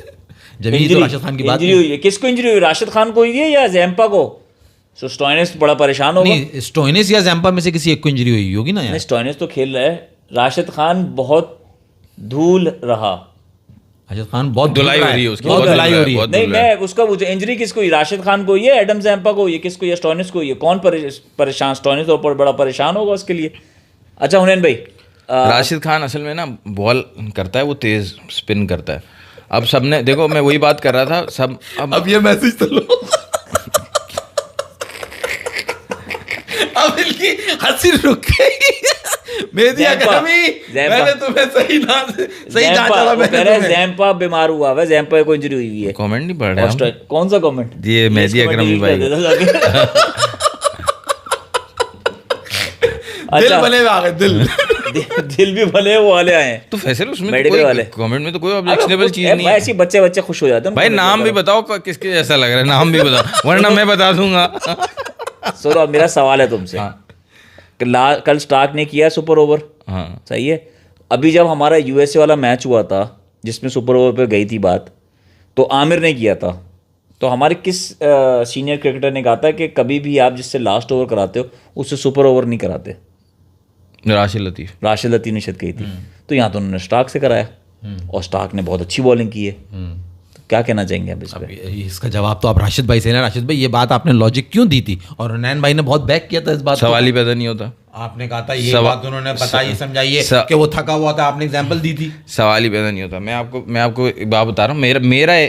जब ये तो राशिद खान की बात इंजरी हुई है, किसको इंजरी हुई? राशिद खान को हुई है या जैम्पा को? सो स्टोइनिस बड़ा परेशान होगा। नहीं, स्टोइनिस या जैम्पा में से किसी एक को इंजरी हुई होगी ना यार। नहीं स्टोइनिस तो खेल रहा है, राशिद खान बहुत धूल रहा। राशिद खान बहुत धुलाई हो रही है उसकी, बहुत धुलाई हो रही है। नहीं मैं उसका इंजरी किसको हुई? राशिद खान को हुई है, एडम जैम्पा को हुई है, किसको? या स्टोइनिस को हुई है? कौन परेशान? स्टोइनिस तो बड़ा परेशान होगा उसके लिए। अच्छा हुनैन भाई, राशिद खान असल में ना बॉल करता है, वो तेज स्पिन करता है। अब सबने देखो, मैं वही बात कर रहा था सब। अब ये मैसेज तो लो। अब इनकी हंसी रुक गई। मेहदी अकरमी, मैंने तुम्हें सही जांचा था। मैंने जैम्पा बीमार हुआ है, जैम्पा को इंजरी हुई है। कमेंट नहीं पढ़ रहे? कौन सा कमेंट? ये मेहदी अकरमी भाई। दिल भले आ गए, दिल भी भले वो वाले आए। तो फैसल उसमें मेडिकल वाले कमेंट में तो कोई ऑब्जेक्शनेबल चीज नहीं है। ऐसी बच्चे खुश हो जाते हैं भाई। नाम भी बताओ किसके जैसा लग रहा है, नाम भी बताओ वरना मैं बता दूंगा। सुनो अब मेरा सवाल है तुमसे। कल स्टार्क ने किया सुपर ओवर, हाँ सही है। अभी जब हमारा यूएसए वाला मैच हुआ था जिसमें सुपर ओवर पे गई थी बात, तो आमिर ने किया था। तो हमारे किस सीनियर क्रिकेटर ने कहा था कि कभी भी आप जिससे लास्ट ओवर कराते हो उससे सुपर ओवर नहीं कराते? राशिद लतीफ़ ने शायद कही थी। तो यहाँ तो उन्होंने स्टार्क से कराया, और स्टार्क ने बहुत अच्छी बॉलिंग की है। तो क्या कहना चाहेंगे आप इस पे? इसका जवाब तो आप राशिद भाई से ना। राशिद भाई ये बात आपने लॉजिक क्यों दी थी? और हुनैन भाई ने बहुत बैक किया था इस बात। सवाल ही पैदा नहीं होता। आपने कहा था ये बात उन्होंने बताई, समझाइए कि वो थका हुआ था, आपने एग्जांपल दी थी। सवाल ही पैदा नहीं होता। मैं आपको एक बात बता रहा हूँ।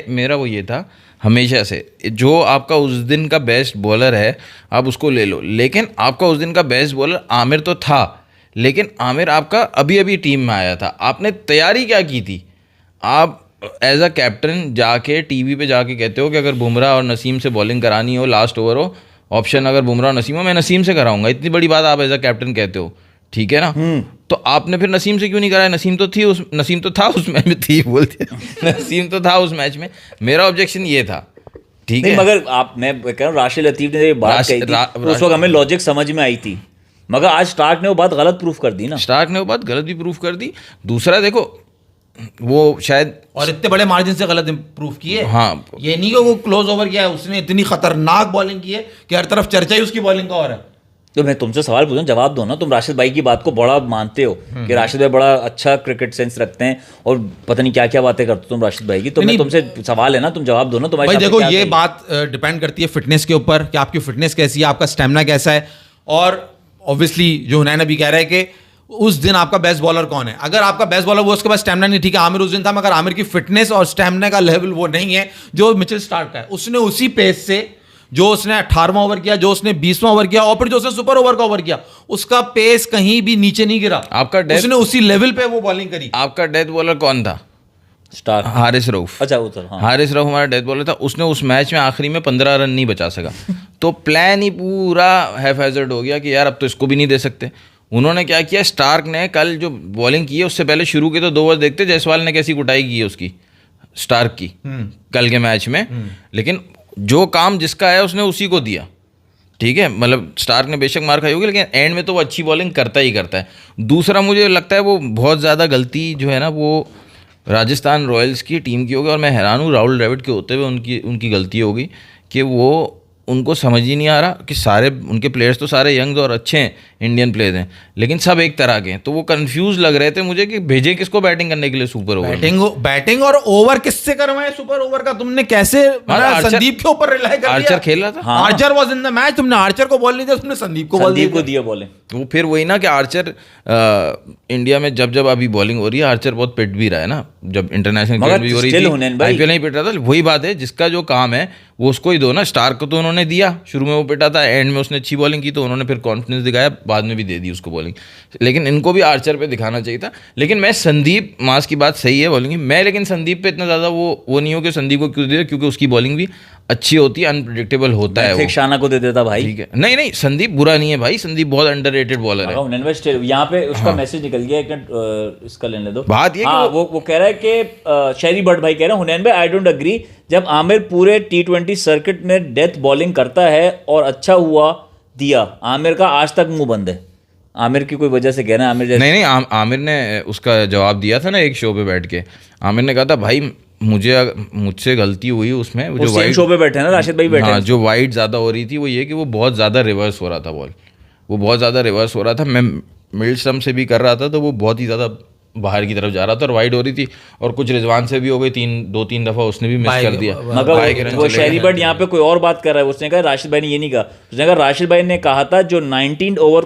मेरा वो ये था हमेशा से, जो आपका उस दिन का बेस्ट बॉलर है आप उसको ले लो। लेकिन आपका उस दिन का बेस्ट बॉलर आमिर तो था, लेकिन आमिर आपका अभी टीम में आया था। आपने तैयारी क्या की थी? आप एज अ कैप्टन जाके टीवी पे जाके कहते हो कि अगर बुमराह और नसीम से बॉलिंग करानी हो, लास्ट ओवर हो, ऑप्शन अगर बुमराह और नसीम हो, मैं नसीम से कराऊंगा। इतनी बड़ी बात आप एज अ कैप्टन कहते हो, ठीक है ना? तो आपने फिर नसीम से क्यों नहीं कराया? नसीम तो था उस मैच में, थी बोलते नसीम तो था उस मैच में। मेरा ऑब्जेक्शन ये था, ठीक है। मगर मैं कह रहा हूँ राशिद लतीफ़ ने ये बात कही थी, उस वक्त हमें लॉजिक समझ में आई थी, मगर आज स्टार्क ने वो बात गलत प्रूफ कर दी ना। स्टार्क ने वो बात गलत भी प्रूफ कर दी। दूसरा देखो, वो शायद और इतने बड़े मार्जिन से गलत प्रूफ किए। हाँ, ये नहीं कि वो क्लोज ओवर किया है, उसने इतनी खतरनाक बॉलिंग की है कि हर तरफ चर्चा ही उसकी बॉलिंग का हो रहा है। तो मैं तुमसे सवाल पूछूं, जवाब दो ना। तुम राशिद भाई की बात को बड़ा मानते हो कि राशिद भाई बड़ा अच्छा क्रिकेट सेंस रखते हैं और पता नहीं क्या क्या बातें करते हो तुम राशिद भाई की। तो मैं तुमसे सवाल है ना, तुम जवाब दो ना। भाई देखो, ये बात डिपेंड करती है फिटनेस के ऊपर कि आपकी फिटनेस कैसी है, आपका स्टेमिना कैसा है। और ऑब्वियसली जो हुनैन अभी कह रहा है कि उस दिन आपका बेस्ट बॉलर कौन है। अगर आपका बेस्ट बॉलर वो उसके पास स्टेमिना नहीं, ठीक है आमिर उस दिन था, मगर आमिर की फिटनेस और स्टेमिना का लेवल वो नहीं है जो मिचेल स्टार्क का है। उसने उसी पेस से, जो उसने 18वां ओवर किया, जो उसने 20वां ओवर किया, और फिर जो उसने सुपर ओवर का ओवर किया, उसका पेस कहीं भी नीचे नहीं गिरा। आपका उसने उसी लेवल पे वो बॉलिंग करी। आपका डेथ बॉलर कौन था? स्टार्क, हारिस रऊफ। अच्छा उधर, हाँ। हारिस रऊफ हमारा डेथ बॉलर था। उसने उस मैच में आखिरी में 15 रन नहीं बचा सका। तो प्लान ही पूरा हैफेजर्ड हो गया कि यार अब तो इसको भी नहीं दे सकते। उन्होंने क्या किया, स्टार्क ने कल जो बॉलिंग की है उससे पहले शुरू के तो 2 ओवर देखते जायसवाल ने कैसी कुटाई की है उसकी, स्टार्क की कल के मैच में। लेकिन जो काम जिसका है उसने उसी को दिया, ठीक है। मतलब स्टार्क ने बेशक मार खाई होगी, लेकिन एंड में तो वो अच्छी बॉलिंग करता ही करता है। दूसरा मुझे लगता है वो बहुत ज़्यादा गलती जो है ना वो राजस्थान रॉयल्स की टीम की होगी, और मैं हैरान हूँ राहुल द्रविड़ के होते हुए उनकी गलती होगी कि वो उनको समझ ही नहीं आ रहा कि सारे उनके प्लेयर्स तो सारे यंग और अच्छे हैं, इंडियन प्लेयर्स हैं, लेकिन सब एक तरह के हैं। तो वो कंफ्यूज लग रहे थे मुझे कि भेजे किसको बैटिंग करने के लिए सुपर ओवर। बैटिंग और ओवर किससे करवाए सुपर ओवर का तुमने? कैसे संदीप के ऊपर रिलाई कर दिया? आर्चर खेल रहा था, Archer was in the match, तुमने आर्चर को बॉल नहीं दिया, तुमने संदीप को दिया बॉलिंग। वो फिर वही ना कि आर्चर इंडिया में जब जब अभी बॉलिंग हो रही है, आर्चर बहुत पिट भी रहा है ना, जब इंटरनेशनल गेम भी हो रही थी, आईपीएल नहीं पिट रहा था। वही बात है, जिसका जो काम है वो उसको ही दो ना। स्टार्क को तो उन्होंने दिया, शुरू में वो पिटा था, एंड में उसने अच्छी बॉलिंग की तो उन्होंने फिर कॉन्फिडेंस दिखाया, बाद में भी दे दी उसको बॉलिंग। लेकिन इनको भी आर्चर पे दिखाना चाहिए था। लेकिन मैं संदीप मास की बात सही है बॉलिंग की, मैं लेकिन संदीप पे इतना ज़्यादा वो नहीं हो कि संदीप को क्यों दे, क्योंकि उसकी बॉलिंग भी अच्छी होती है, अनप्रेडिक्टेबल होता है। शाना को दे देता भाई, ठीक है। नहीं, संदीप बुरा नहीं है भाई, संदीप बहुत अंडररेटेड बॉलर है। यहाँ पे उसका मैसेज निकल गया, इसका लेने दो। बात ये वो कह रहा है कि शेरी बर्ड भाई कह रहे हैं, हुनैन भाई आई डोंट एग्री, जब आमिर पूरे T20 सर्किट में डेथ बॉलिंग करता है और अच्छा हुआ दिया, आमिर का आज तक मुंह बंद है। आमिर की कोई वजह से कह रहे हैं आमिर जैसे नहीं, आमिर ने उसका जवाब दिया था ना एक शो पे बैठ के। आमिर ने कहा था भाई मुझसे गलती हुई उसमें, वो जो वाइड शो पे बैठे ना, राशिद भाई बैठे, हाँ, जो वाइड ज़्यादा हो रही थी वो ये कि वो बहुत ज़्यादा रिवर्स हो रहा था बॉल, वो बहुत ज़्यादा रिवर्स हो रहा था। मैं मिड स्टंप से भी कर रहा था तो वो बहुत ही ज़्यादा बाहर की तरफ जा रहा था और वाइड हो रही थी, और कुछ रिजवान से भी हो गई, 2-3 दफ़ा उसने भी मिस कर दिया। मगर वो शेरी बर्ड यहाँ पे कोई और बात कर रहा है, उसने कहा राशिद भाई ने ये नहीं कहा, उसने कहा राशिद भाई ने कहा था जो 19 ओवर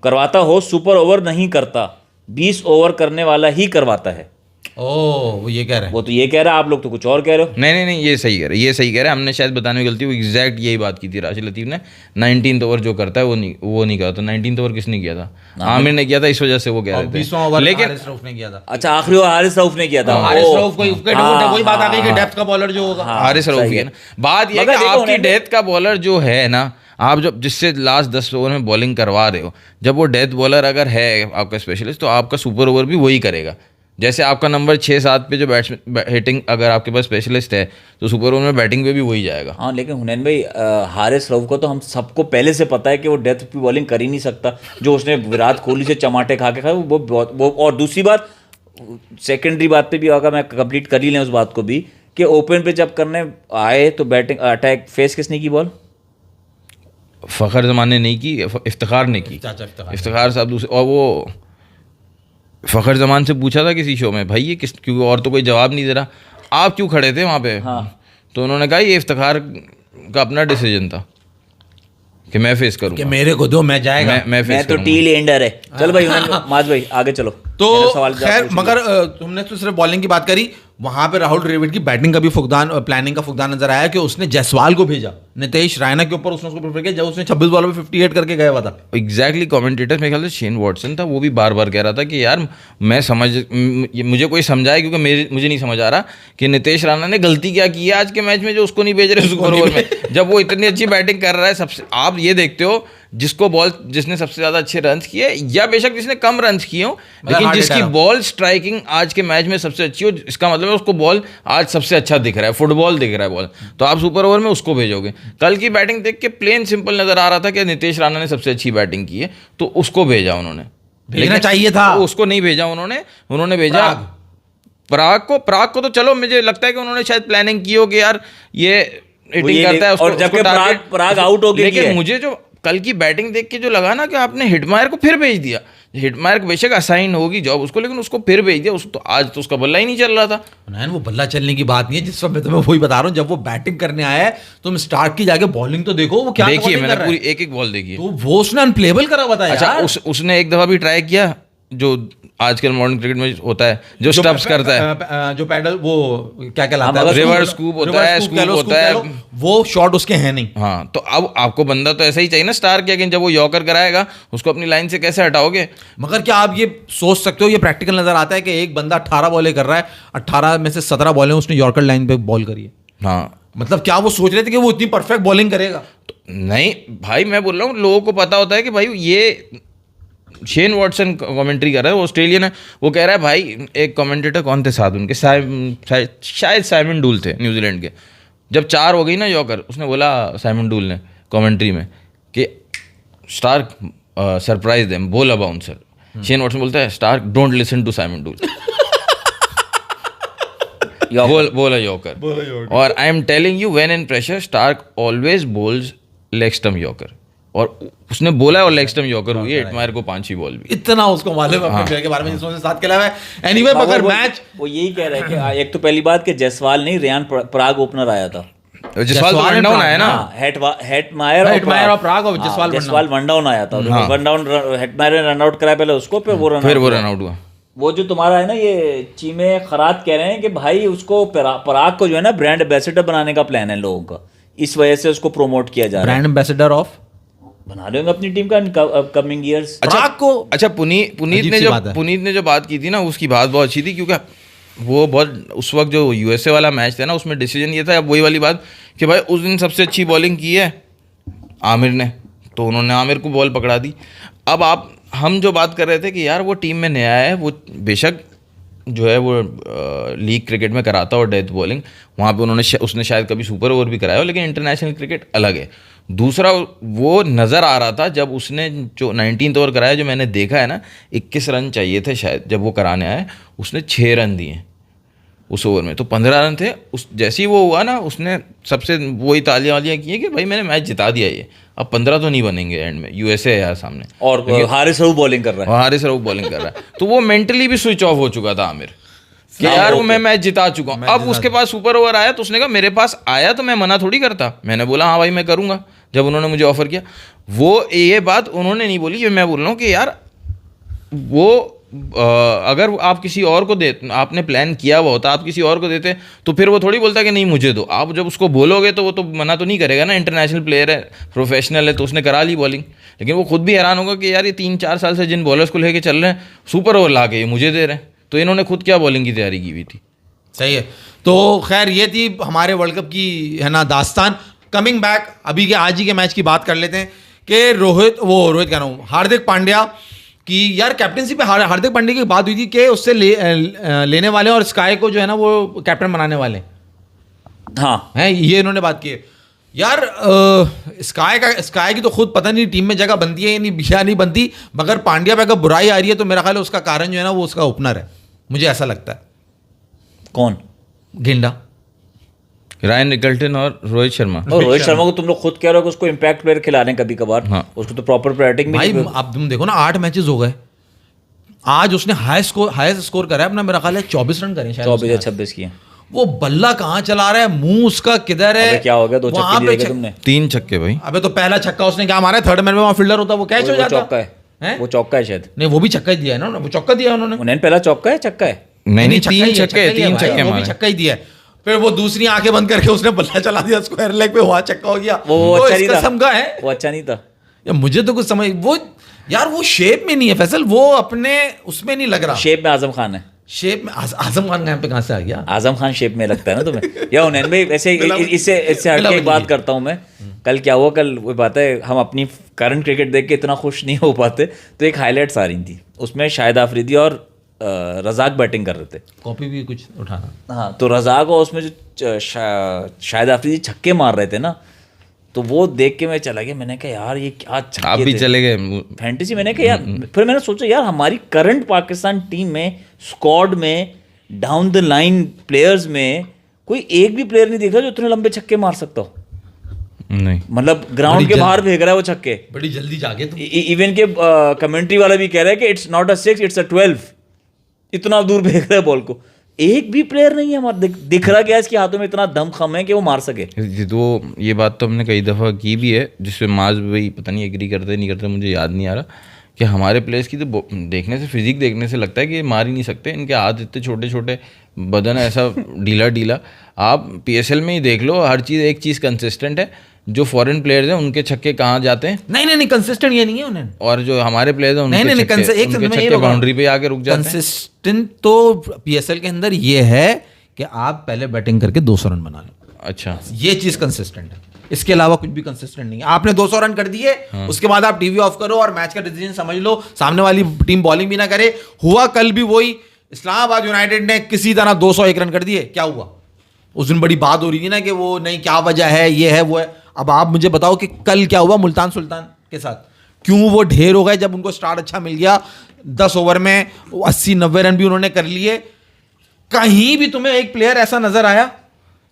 करवाता हो सुपर ओवर नहीं करता, 20 ओवर करने वाला ही करवाता है। वो ये कह रहे हैं, वो तो ये कह रहा है, आप लोग तो कुछ और कह रहे हो। नहीं, ये सही कह रहे हैं, हमने शायद बताने में गलती हुई, एग्जैक्ट यही बात की थी राशिद लतीफ़ ने। 19 ओवर जो करता है वो नहीं कहा। तो 19 ओवर किसने किया था? आमिर ने किया था, इस वजह से वो कह रहे थे। 20वां ओवर हारिस रऊफ ने किया था। अच्छा, आखिरी ओवर हारिस रऊफ ने किया था। हारिस रऊफ वही बात आ गई कि डेप्थ का बॉलर जो होगा हारिस रऊफ ही है ना। बात यह कि आपकी डेथ का बॉलर जो है ना, आप जब जिससे लास्ट 10 ओवर में बॉलिंग करवा रहे हो, जब वो डेथ बॉलर अगर है आपका स्पेशलिस्ट, तो आपका सुपर ओवर भी वही करेगा। जैसे आपका नंबर 6-7 पे जो बैट्समैन हिटिंग अगर आपके पास स्पेशलिस्ट है, तो सुपर ओवर में बैटिंग पे भी वही जाएगा। हाँ, लेकिन हुनैन भाई हारिस रऊफ को तो हम सबको पहले से पता है कि वो डेथ पे बॉलिंग कर ही नहीं सकता। जो उसने विराट कोहली से चमाटे खा के खाए वो। और दूसरी बात, सेकेंडरी बात पे भी अगर मैं कंप्लीट कर ही लें उस बात को भी, कि ओपन पे जब करने आए तो बैटिंग अटैक फेस किसने की बॉल? फ़खर जमान ने नहीं की, इफ्तिखार ने की। इफ्तिखार साहब दूसरे, और वो फ़खर जमान से पूछा था किसी शो में, भाई ये किस, क्योंकि और तो कोई जवाब नहीं दे रहा, आप क्यों खड़े थे वहाँ पे? हाँ। तो उन्होंने कहा ये इफ्तिखार का अपना डिसीजन था कि मैं फेस करूँगा, कि मेरे को दो, मैं जाएगा, मैं तो टील एंडर है। चल भाई माज भाई आगे चलो। तो खैर, मगर तुमने तो सिर्फ बॉलिंग की बात करी, वहां पे राहुल द्रविड़ की बैटिंग का भी फुकदान, प्लानिंग का फुकदान नजर आया कि उसने जायसवाल को भेजा नितेश रायना के ऊपर, उसने उसको प्रेफर किया जब उसने 26 बॉलों पे 58 करके गया हुआ था। एग्जैक्टली, कमेंटेटर मेरे ख्याल से शेन वॉटसन था, वो भी बार बार कह रहा था कि यार मैं मुझे कोई समझाए, क्योंकि मुझे नहीं समझ आ रहा कि नितेश राणा ने गलती क्या की है आज के मैच में जो उसको नहीं भेज रहे सुपर ओवर में, जब वो इतनी अच्छी बैटिंग कर रहा है। सबसे आप ये देखते हो जिसने सबसे ज्यादा अच्छे रन किए, या बेशक जिसने कम रन किए हो, लेकिन जिसकी बॉल स्ट्राइकिंग आज के मैच में सबसे अच्छी हो, इसका मतलब है उसको बॉल आज सबसे अच्छा दिख रहा है, फुटबॉल दिख रहा है बॉल, तो आप सुपर ओवर में उसको भेजोगे। कल की बैटिंग देख के प्लेन सिंपल नजर आ रहा था कि नितेश राणा ने सबसे अच्छी बैटिंग की है, तो उसको भेजा उन्होंने, लेकिन चाहिए था तो उसको नहीं भेजा उन्होंने भेजा पराग को। तो चलो मुझे लगता है कि उन्होंने शायद प्लानिंग की हो कि यार ये हिटिंग करता है उसको, और जबकि पराग आउट हो गया। लेकिन मुझे जो कल की बैटिंग देख के जो लगा ना कि आपने हिटमायर को फिर भेज दिया, हिटमायर बेशक असाइन होगी जॉब उसको, लेकिन उसको फिर भेज दिया। तो आज तो उसका बल्ला ही नहीं चल रहा था। नहीं, वो बल्ला चलने की बात नहीं है, जिस समय तुम्हें वही बता रहा हूँ, जब वो बैटिंग करने आया है तुम स्टार्ट की जाके बॉलिंग तो देखो, वो क्या देखिए, मैंने पूरी एक बॉल देखी, तो वो उसने अनप्लेबल करा बताया। अच्छा, उसने एक दफा भी ट्राई किया जो आजकल मॉडर्न क्रिकेट में होता है, जो स्टब्स करता है, जो पैडल, वो क्या कहलाता है, रिवर्स स्कूप होता है, स्कूप होता है, वो शॉट उसके हैं नहीं। हाँ, तो अब आपको बंदा तो ऐसा ही चाहिए ना स्टार के, लेकिन जब वो यॉर्कर कराएगा उसको अपनी लाइन से कैसे हटाओगे? मगर क्या आप ये सोच सकते हो, ये प्रैक्टिकल नजर आता है कि एक बंदा 18 बॉलें कर रहा है, 18 में से 17 बॉलें उसने यॉर्कर लाइन पे बॉल करी है। हाँ, मतलब क्या वो सोच रहे थे कि वो इतनी परफेक्ट बॉलिंग करेगा? तो नहीं भाई, मैं बोल रहा हूँ लोगों को पता होता है कि भाई ये शेन वॉटसन कमेंट्री कर रहा है, वो ऑस्ट्रेलियन है, वो कह रहा है भाई, एक कमेंटेटर कौन थे साथ उनके, शायद साइमन डूल थे न्यूजीलैंड के, जब 4 हो गई ना यॉर्कर, उसने बोला साइमन डूल ने कमेंट्री में कि स्टार्क सरप्राइज देम, बोल अ बाउंसर। शेन वॉटसन बोलता है Starc don't listen to Simon Doull. बोला यॉर्कर। और I am telling you, when in pressure Starc always bowls leg stump yorker, और उसने बोला और लेग स्टंप यॉर्कर हुई है एटमायर को 5 ही बॉल भी। इतना उसको मालूम है अपने प्लेयर के बारे में जिसने साथ खेला हुआ है। एनीवे अगर मैच वो यही कह रहे हैं कि एक तो पहली बात कि जायसवाल नहीं, रेयान पराग ओपनर आया था। जायसवाल तो वन डाउन आया ना, हेटमायर और प्राग और जायसवाल वन डाउन आया था। वन डाउन हेटमायर ने रन आउट कराया पहले उसको, फिर वो रन आउट हुआ। वो जो तुम्हारा है ना ये चीमे खरात कह रहे हैं कि भाई उसको पराग को जो है ना ब्रांड एम्बेसडर बनाने का प्लान है लोगों का, इस वजह से उसको प्रमोट किया जा रहा है। ब्रांड एम्बेसडर ऑफ बना लेंगे अपनी टीम का अपकमिंग ईयर्स। अच्छा पुनीत ने जो बात की थी ना, उसकी बात बहुत अच्छी थी, क्योंकि वो बहुत उस वक्त जो यूएसए वाला मैच था ना, उसमें डिसीजन ये था, अब वही वाली बात कि भाई उस दिन सबसे अच्छी बॉलिंग की है आमिर ने, तो उन्होंने आमिर को बॉल पकड़ा दी। अब हम जो बात कर रहे थे कि यार वो टीम में नया है, वो बेशक जो है वो लीग क्रिकेट में कराता और डेथ बॉलिंग, वहाँ पे उसने शायद कभी सुपर ओवर भी कराया हो, लेकिन इंटरनेशनल क्रिकेट अलग है। दूसरा वो नज़र आ रहा था जब उसने जो 19th ओवर कराया, जो मैंने देखा है ना, 21 रन चाहिए थे शायद जब वो कराने आए, उसने 6 रन दिए उस ओवर में, तो 15 रन थे। उस जैसे ही वो हुआ ना, उसने सबसे वही तालियां की है कि भाई मैंने मैच जिता दिया ये, अब 15 तो नहीं बनेंगे एंड में, यूएसए है यार सामने, और हारिस रऊफ बॉलिंग कर रहा है। तो वो मेंटली भी स्विच ऑफ हो चुका था आमिर कि यार वो मैं मैच जिता चुका हूँ। अब उसके पास सुपर ओवर आया तो उसने कहा मेरे पास आया तो मैं मना थोड़ी करता, मैंने बोला हाँ भाई मैं करूँगा, जब उन्होंने मुझे ऑफर किया। वो ये बात उन्होंने नहीं बोली, ये मैं बोल रहा हूँ कि यार वो अगर आप किसी और को दे, आपने प्लान किया हुआ होता, आप किसी और को देते तो फिर वो थोड़ी बोलता कि नहीं मुझे दो। आप जब उसको बोलोगे तो वो तो मना तो नहीं करेगा ना, इंटरनेशनल प्लेयर है, प्रोफेशनल है, तो उसने करा ली बॉलिंग। लेकिन वो खुद भी हैरान होगा कि यार ये 3-4 साल से जिन बॉलर्स को लेके चल रहे हैं, सुपर ओवर ला के ये मुझे दे रहे हैं, तो इन्होंने खुद क्या बॉलिंग की तैयारी की हुई थी। सही है। तो खैर ये थी हमारे वर्ल्ड कप की है ना दास्तान। कमिंग बैक अभी के आज ही के मैच की बात कर लेते हैं कि रोहित कह रहा हूँ हार्दिक पांड्या की यार कैप्टनसी पे हार्दिक पांड्या की बात हुई थी कि उससे लेने वाले और स्काई को जो है ना वो कैप्टन बनाने वाले हाँ हैं, ये इन्होंने बात की है। यार स्काई की तो खुद पता नहीं टीम में जगह बनती है या नहीं बनती, मगर पांड्या पे अगर बुराई आ रही है तो मेरा ख्याल है उसका कारण जो है ना वो उसका ओपनर है, मुझे ऐसा लगता है। कौन? गेंडा, रायन निकल्टन और रोहित शर्मा। और रोहित शर्मा को तुम लोग खुद कह रहे हो कि उसको इम्पैक्ट प्लेयर खिलाने कभी कभार, हाँ। उसको तो प्रॉपर बैटिंग भाई अब तुम देखो ना 8 मैचेस हो गए, आज उसने हाईएस्ट स्कोर करा है अपना, मेरा ख्याल है 24 रन करे, 24-26 किए। वो बल्ला कहाँ चला रहा है, मुंह उसका किधर है, क्या हो गया? 2 छक्के दिए तुमने? 3 छक्के भाई। अबे तो पहला छक्का उसने क्या मारा है, थर्ड मैन में वहां फील्डर होता वो कैच हो जाता है, वो चौका है शायद। नहीं वो भी छक्का ही दिया है ना, वो चौका दिया उन्होंने पहला चौका है, छक्का है नहीं 3 छक्के वो भी छक्का ही दिया है। फिर वो दूसरी आंखें बंद करके उसने बल्ला चला दिया स्क्वायर लेग पे, हुआ छक्का हो गया। वो अच्छा नहीं था, है वो अच्छा नहीं था यार, मुझे तो कुछ समझ वो यार वो शेप में नहीं है फैसल, वो अपने उसमें नहीं लग रहा। शेप में आजम खान है, शेप में आजम खान यहाँ पे कहाँ से आ गया? आजम खान शेप में लगता है ना तुम्हें? या उन्हें भाई वैसे इससे हटके एक बात करता हूँ मैं। कल क्या हुआ, कल वो बात है हम अपनी करंट क्रिकेट देख के इतना खुश नहीं हो पाते, तो एक हाईलाइट्स आ रही थी, उसमें शाहिद आफरीदी और रज़ाक बैटिंग कर रहे थे, कॉपी भी कुछ उठाना। हाँ, तो रज़ाक और उसमें जो शाहिद आफरीदी छक्के मार रहे थे ना, तो वो देख के मैं चला गया, मैंने कहा यार ये क्या छक्के आप भी चले गए फैंटेसी। मैंने कहा यार, फिर मैंने सोचा यार हमारी करंट पाकिस्तान टीम में स्क्वाड में डाउन द लाइन प्लेयर्स में कोई एक भी प्लेयर नहीं दिख रहा जो इतने लंबे छक्के मार सकता हो। नहीं मतलब ग्राउंड के बाहर फेंक रहा है वो छक्के, बड़ी जल्दी जाके तुम। इवन के कमेंट्री वाला भी कह रहा है कि it's not a 6 it's a 12, इतना दूर फेंक रहा है बॉल को। एक भी प्लेयर नहीं है हमारा दिख रहा गया इसके हाथों में इतना दम खम है कि वो मार सके। तो ये बात तो हमने कई दफ़ा की भी है, जिससे माज भाई पता नहीं एग्री करते नहीं करते, मुझे याद नहीं आ रहा, कि हमारे प्लेयर्स की तो देखने से, फिजिक देखने से लगता है कि मार ही नहीं सकते, इनके हाथ इतने छोटे छोटे, बदन ऐसा ढीला ढीला। आप PSL में ही देख लो, हर चीज़ एक चीज़ कंसिस्टेंट है, जो फॉरेन प्लेयर्स हैं उनके छक्के कहाँ जाते हैं, नहीं कंसिस्टेंट ये नहीं है उन्हें, और जो हमारे प्लेयर्स हैं उनके छक्के बाउंड्री पे आके रुक जाते हैं। कंसिस्टेंट तो PSL के अंदर ये है कि आप पहले बैटिंग करके 200 रन बना लो, अच्छा ये चीज़ कंसिस्टेंट है, इसके अलावा कुछ भी कंसिस्टेंट नहीं है। आपने 200 रन कर दिए, उसके बाद आप टीवी ऑफ करो और मैच का डिसीजन समझ लो, सामने वाली टीम बॉलिंग भी ना करे। हुआ कल भी वही, इस्लामाबाद यूनाइटेड ने किसी तरह 201 रन कर दिए। क्या हुआ उस दिन? बड़ी बात हो रही थी ना कि वो नहीं, क्या वजह है, ये है वो है। अब आप मुझे बताओ कि कल क्या हुआ मुल्तान सुल्तान के साथ, क्यों वो ढेर हो गए जब उनको स्टार्ट अच्छा मिल गया, 10 ओवर में 80-90 रन भी उन्होंने कर लिए। कहीं भी तुम्हें एक प्लेयर ऐसा नजर आया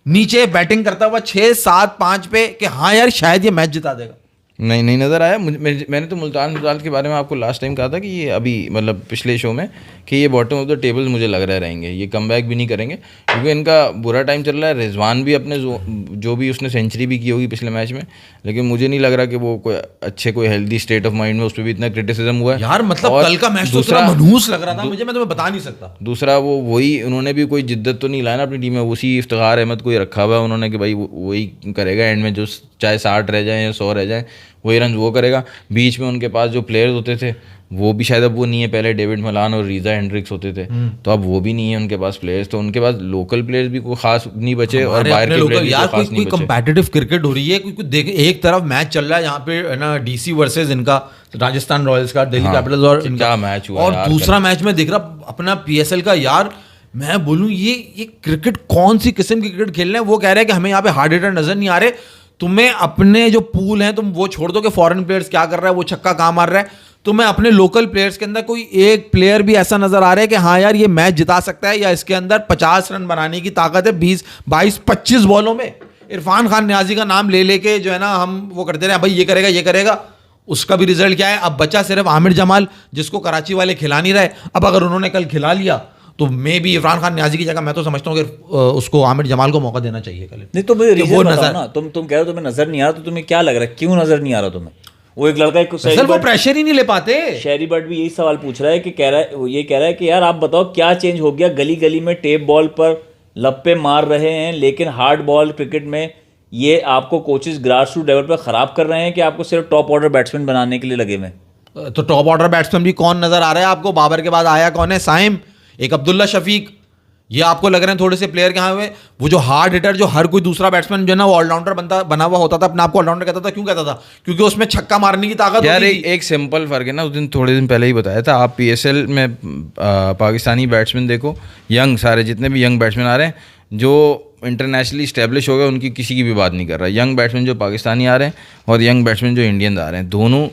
नीचे बैटिंग करता हुआ 6-7-5 पे कि हाँ यार शायद ये मैच जिता देगा? नहीं नज़र आया मैंने तो मुल्तान के बारे में आपको लास्ट टाइम कहा था कि ये अभी मतलब पिछले शो में कि ये बॉटम ऑफ द टेबल मुझे लग रहा रहेंगे, ये कमबैक भी नहीं करेंगे क्योंकि इनका बुरा टाइम चल रहा है। रिजवान भी अपने जो भी उसने सेंचुरी भी की होगी पिछले मैच में, लेकिन मुझे नहीं लग रहा कि वो कोई हेल्दी स्टेट ऑफ माइंड में उस पर भी इतना क्रिटिसिज्म हुआ है यार। मतलब कल का मैच दूसरा मनहूस लग रहा था मुझे, मैं तुम्हें बता नहीं सकता। दूसरा वही उन्होंने भी कोई जिद्दत तो नहीं लाया ना अपनी टीम में, उसी इफ्तिखार अहमद को ही रखा हुआ है उन्होंने कि भाई वही करेगा एंड में, जो चाहे 60 रह जाए या 100 रह जाए वही रन वो करेगा। बीच में उनके पास जो प्लेयर्स होते थे वो भी शायद अब वो नहीं है, पहले डेविड मलान और रीजा हेंड्रिक्स होते थे, तो अब वो भी नहीं है उनके पास प्लेयर्स, तो उनके पास लोकल प्लेयर्स भी कोई खास नहीं बचे और बाहर के प्लेयर्स यार कोई कंपेटिटिव क्रिकेट हो रही है, कोई देख एक तरफ मैच चल रहा है यहाँ पे ना डीसी वर्सेस इनका राजस्थान रॉयल्स का, दिल्ली कैपिटल्स और इनका मैच हुआ, और दूसरा मैच में देख रहा अपना पीएसएल का। यार मैं बोलूं ये क्रिकेट कौन सी किस्म की क्रिकेट खेल रहे हैं? वो कह रहे हैं कि हमें यहाँ पे हार्ड हिटर नजर नहीं आ रहे। तुम्हें अपने जो पूल हैं तुम वो छोड़ दो कि फॉरेन प्लेयर्स क्या कर रहा है, वो छक्का कहाँ मार रहा है, तुम्हें अपने लोकल प्लेयर्स के अंदर कोई एक प्लेयर भी ऐसा नजर आ रहा है कि हाँ यार ये मैच जिता सकता है या इसके अंदर 50 रन बनाने की ताकत है 20-22-25 बॉलों में। इरफान खान न्याजी का नाम ले लेके जो है ना हम वो करते रहे भाई ये करेगा, उसका भी रिजल्ट क्या है? अब बचा सिर्फ आमिर जमाल जिसको कराची वाले खिला नहीं रहे। अब अगर उन्होंने कल खिला लिया तो मे भी इरफान खान न्याजी की जगह मैं तो समझता हूँ कि उसको आमिर जमाल को मौका देना चाहिए कल। नहीं तो वो नजर ना तुम कह रहे हो तुम्हें नजर नहीं आ रहा, तो तुम्हें क्या लग रहा है क्यों नजर नहीं आ रहा तुम्हें? वो एक लड़का सर वो प्रेशर ही नहीं ले पाते। शेरी बट भी यही सवाल पूछ रहा है कि कह रहा है कि यार आप बताओ क्या चेंज हो गया? गली गली में टेप बॉल पर लप्पे मार रहे हैं, लेकिन हार्ड बॉल क्रिकेट में ये आपको कोचेस ग्रास रूट लेवल पर खराब कर रहे हैं कि आपको सिर्फ टॉप ऑर्डर बैट्समैन बनाने के लिए लगे हुए? तो टॉप ऑर्डर बैट्समैन भी कौन नजर आ रहा है आपको? बाबर के बाद आया कौन है? साइम, एक अब्दुल्ला शफीक, ये आपको लग रहे हैं थोड़े से प्लेयर कहाँ हुए? वो जो हार्ड हिटर जो हर कोई दूसरा बैट्समैन जो है ना वो ऑलराउंडर बना हुआ होता था, अपने आप को ऑलराउंडर कहता था। क्यों कहता था? क्योंकि उसमें छक्का मारने की ताकत यार होती थी। एक सिंपल फर्क है ना, उस थोड़े दिन पहले ही बताया था। आप पीएसएल में पाकिस्तानी बैट्समैन देखो, यंग सारे जितने भी यंग बैट्समैन आ रहे हैं जो इंटरनेशनली स्टैब्लिश हो गए उनकी किसी की भी बात नहीं कर रहा। यंग बैट्समैन जो पाकिस्तानी आ रहे हैं और यंग बैट्समैन जो इंडियन आ रहे हैं, दोनों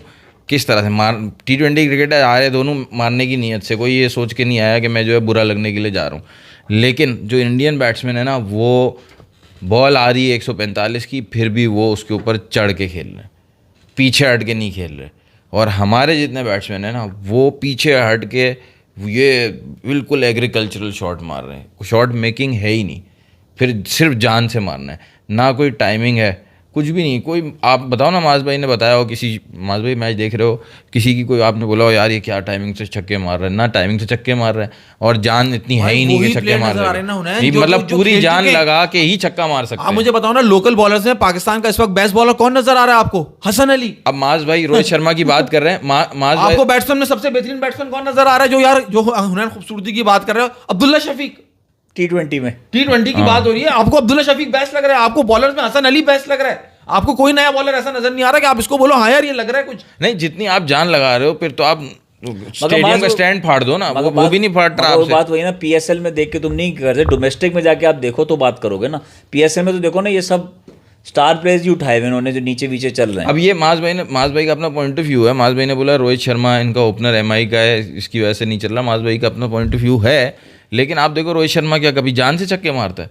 किस तरह से T20 क्रिकेट आ रहे हैं, दोनों मारने की नीयत से, कोई ये सोच के नहीं आया कि मैं जो है बुरा लगने के लिए जा रहा हूँ। लेकिन जो इंडियन बैट्समैन है ना, वो बॉल आ रही है 145 की, फिर भी वो उसके ऊपर चढ़ के खेल रहे हैं, पीछे हट के नहीं खेल रहे। और हमारे जितने बैट्समैन हैं ना वो पीछे हट के ये बिल्कुल एग्रीकल्चरल शॉट मार रहे हैं, शॉट मेकिंग है ही नहीं, फिर सिर्फ जान से मारना है, ना कोई टाइमिंग है, कुछ भी नहीं। कोई आप बताओ ना, माज भाई ने बताया हो, किसी माज भाई मैच देख रहे हो, किसी की कोई आपने बोला हो यार ये क्या टाइमिंग से छक्के मार रहा है? ना टाइमिंग से छक्के मार रहा है और जान इतनी है ही नहीं कि छक्के मार रहा है, मतलब पूरी जान लगा के ही छक्का मार सकते हैं। मुझे बताओ ना, लोकल बॉलर्स में पाकिस्तान का इस वक्त बेस्ट बॉलर कौन नजर आ रहा है आपको? हसन अली। अब माज भाई रोहित शर्मा की बात कर रहे हैं, माज आपको बैट्समैन में सबसे बेहतरीन बैट्समैन कौन नजर आ रहा है जो यार जो हुनैन खूबसूरती की बात कर रहे हो? अब्दुल्ला शफीक। T20 में T20 की बात हो रही है, आपको अब्दुल्ला शफीक बेस्ट लग रहा है, आपको बॉलर्स में हसन अली बेस्ट लग रहा है, आपको कोई नया बॉलर ऐसा नजर नहीं आ रहा कि आप इसको बोलो हाँ यार ये लग रहा है कुछ नहीं। जितनी आप जान लगा रहे हो फिर तो आप स्टेडियम का स्टैंड फाड़ दो ना, वो भी नहीं फाड़ रहा। बात वही ना, पीएसएल में देख के तुम नहीं करते, डोमेस्टिक में जाके आप देखो तो बात करोगे ना। पीएसएल में तो देखो ना, ये सब स्टार प्लेयर्स ही उठाए हुए उन्होंने जो नीचे नीचे चल रहे हैं। अब ये माज भाई का अपना पॉइंट ऑफ व्यू है। माज भाई ने बोला रोहित शर्मा इनका ओपनर एमआई का है, इसकी वजह से नहीं चल रहा। माज भाई का अपना पॉइंट ऑफ व्यू है, लेकिन आप देखो रोहित शर्मा क्या कभी जान से छक्के मारता है?